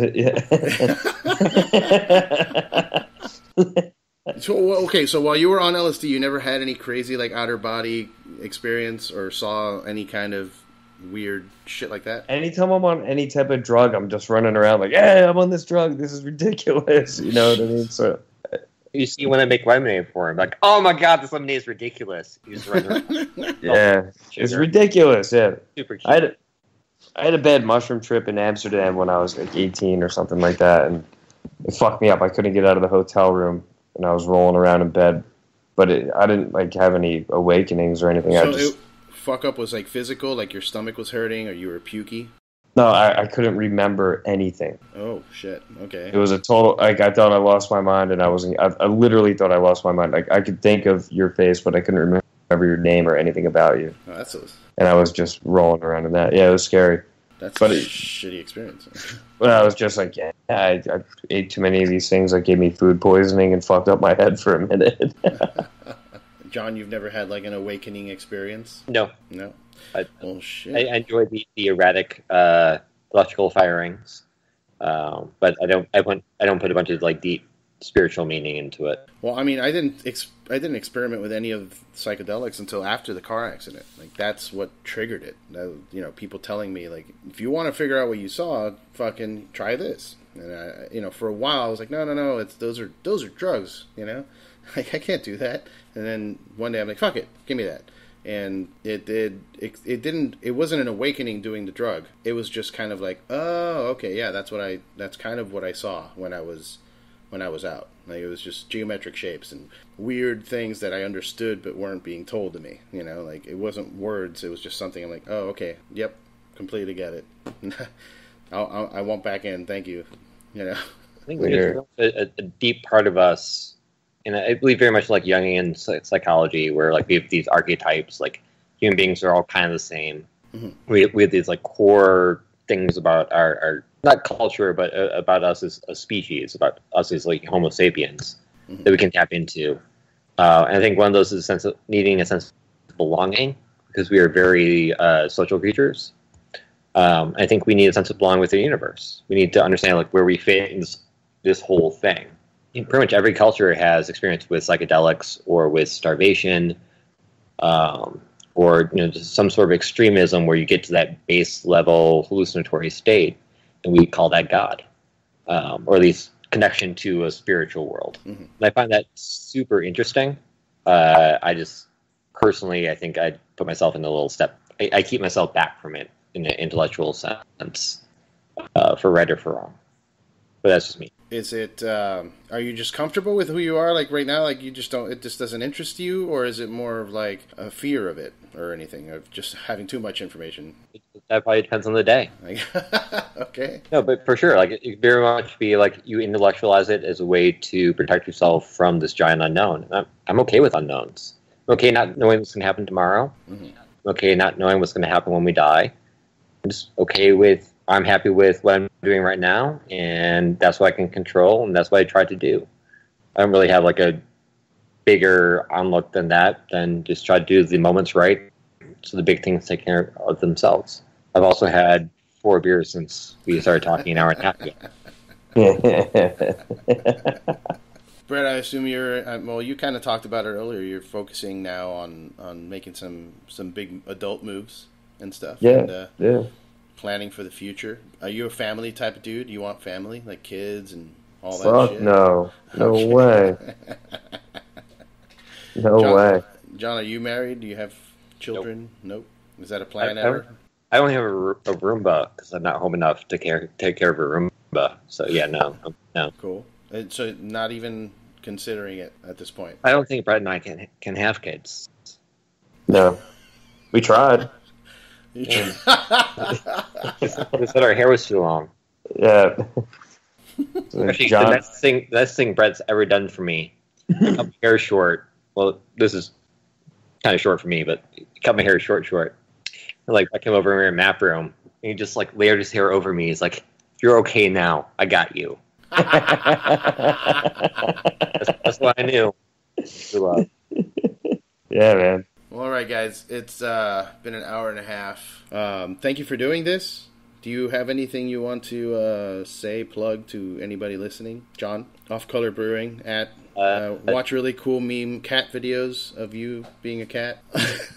So while you were on LSD, you never had any crazy like outer body experience or saw any kind of weird shit like that? Anytime I'm on any type of drug, I'm just running around like, hey, I'm on this drug. This is ridiculous. You know what I mean? So you see when I make lemonade for him, like, oh my god, this lemonade is ridiculous. You just run around. Yeah, it's ridiculous. Yeah, super cute. I had a bad mushroom trip in Amsterdam when I was like 18 or something like that, and it fucked me up. I couldn't get out of the hotel room, and I was rolling around in bed. But I didn't like have any awakenings or anything. So fuck up was like physical, like your stomach was hurting or you were pukey? No, I couldn't remember anything. Oh shit! Okay. It was a total like I thought I lost my mind, and I literally thought I lost my mind. Like I could think of your face, but I couldn't remember your name or anything about you. Oh, and I was just rolling around in that. Yeah, it was scary. That's a shitty experience. But I was just like, yeah, I ate too many of these things that gave me food poisoning and fucked up my head for a minute. John, you've never had like an awakening experience? No. Oh shit! I enjoy the erratic electrical firings, but I don't put a bunch of like deep spiritual meaning into it. Well, I mean, I didn't experiment with any of psychedelics until after the car accident. Like that's what triggered it. People telling me like, if you want to figure out what you saw, fucking try this. And I, for a while I was like, no, those are drugs. Like I can't do that. And then one day I'm like, fuck it, give me that. And it wasn't an awakening doing the drug. It was just kind of like, oh, okay, yeah, that's kind of what I saw when I was out. Like it was just geometric shapes and weird things that I understood but weren't being told to me. Like it wasn't words. It was just something I'm like, oh, okay, yep, completely get it. I want back in. Thank you. I think there's a deep part of us. And I believe very much like Jungian psychology, where like we have these archetypes, like human beings are all kind of the same. Mm-hmm. We have these like core things about our not culture, but about us as a species, about us as like Homo sapiens. that we can tap into. And I think one of those is a sense of needing a sense of belonging, because we are very social creatures. I think we need a sense of belonging with the universe. We need to understand like where we fit in this whole thing. And pretty much every culture has experience with psychedelics or with starvation, or just some sort of extremism where you get to that base level hallucinatory state, and we call that God, or at least connection to a spiritual world. Mm-hmm. And I find that super interesting. I just personally, I think I'd put myself in a little step. I keep myself back from it in an intellectual sense, for right or for wrong. But that's just me. Is it, are you just comfortable with who you are, like, right now? Like, you just don't, it just doesn't interest you? Or is it more of, like, a fear of it or anything, of just having too much information? That probably depends on the day. Okay. No, but for sure, like, it very much be, like, you intellectualize it as a way to protect yourself from this giant unknown. And I'm okay with unknowns. I'm okay not knowing what's going to happen tomorrow. Mm-hmm. I'm okay not knowing what's going to happen when we die. I'm just okay with, I'm happy with what I'm doing right now, and that's what I can control, and that's what I try to do. I don't really have like a bigger outlook than that, than just try to do the moments right so the big things take care of themselves. I've also had 4 beers since we started talking an hour and a half ago. Brett, I assume you're, well, you kind of talked about it earlier, you're focusing now on making some big adult moves and stuff. Yeah, yeah. Planning for the future. Are you a family type of dude? You want family, like kids and all that Fuck shit? no. No way. No way. John, are you married? Do you have children? Nope. Is that a plan ever? I only have a Roomba because I'm not home enough to take care of a Roomba. So yeah, no. Cool. So not even considering it at this point. I don't think Brett and I can have kids. No. We tried. Yeah. They said our hair was too long. Yeah. Actually, the best thing Brett's ever done for me, cut my hair short. Well, this is kind of short for me, but he cut my hair short. And, like, I came over in a map room, and he just like layered his hair over me. He's like, "You're okay now. I got you." That's what I knew. Yeah, man. Well, all right, guys. It's been an hour and a half. Thank you for doing this. Do you have anything you want to plug to anybody listening? John, Off Color Brewing at watch really cool meme cat videos of you being a cat.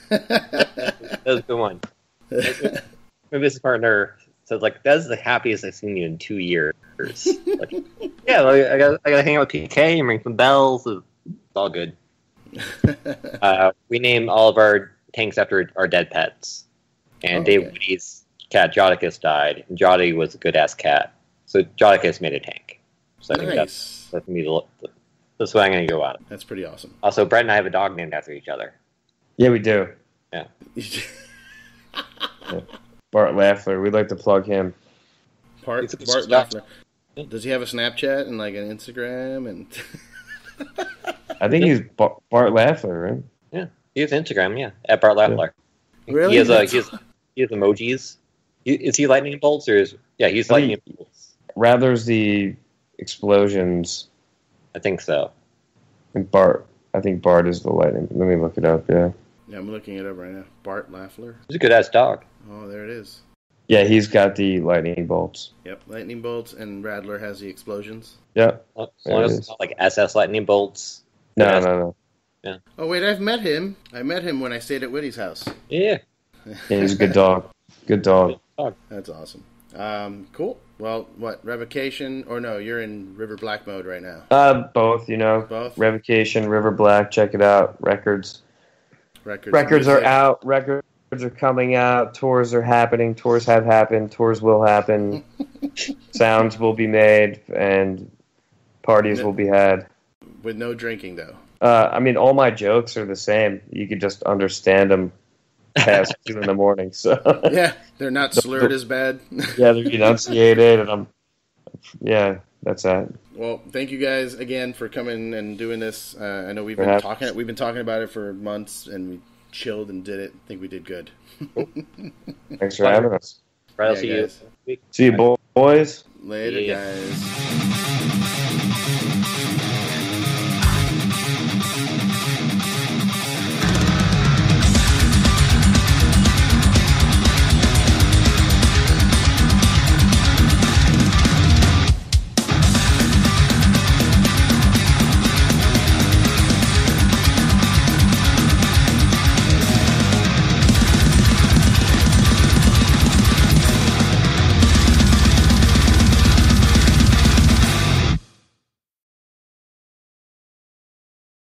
That was a good one. My business partner says, like, that's the happiest I've seen you in 2 years. Like, yeah, like, I got to hang out with PK and ring some bells. It's all good. We name all of our tanks after our dead pets. And Dave Woody's cat Jodicus died, and Jody was a good-ass cat. So Jodicus made a tank. So I think that's going to be that's what I'm going to go out. That's pretty awesome. Also, Brett and I have a dog named after each other. Yeah, we do. Yeah. Yeah. Bart Laffler. We'd like to plug him. Bart Laffler. Does he have a Snapchat and like an Instagram? And I think he's Bart Laffler, right? Yeah, he has Instagram. Yeah, at Bart Laffler. Yeah. Really? He has emojis. Is he lightning bolts or is? Yeah, he's lightning bolts. Rather's the explosions. I think so. And Bart. I think Bart is the lightning. Let me look it up. Yeah. Yeah, I'm looking it up right now. Bart Laffler. He's a good ass dog. Oh, there it is. Yeah, he's got the lightning bolts. Yep, lightning bolts, and Radler has the explosions. Yeah. As long as it's not like SS lightning bolts. No. Yeah. Oh, wait, I've met him. I met him when I stayed at Woody's house. Yeah. He's a good dog. Good dog. That's awesome. Cool. Well, what, Revocation? Or no, you're in River Black mode right now. Both, Both? Revocation, River Black, check it out. Records are out. Records are coming out. Tours are happening. Tours have happened. Tours will happen. Sounds will be made, and parties will be had. With no drinking, though. I mean, all my jokes are the same. You could just understand them past 2 a.m. So yeah, they're not slurred as bad. Yeah, they're enunciated, and that's that. Well, thank you guys again for coming and doing this. I know we've been talking about it for months, and we chilled and did it. I think we did good. Thanks for having us. Right, I'll see you. See you, boys. Later, guys.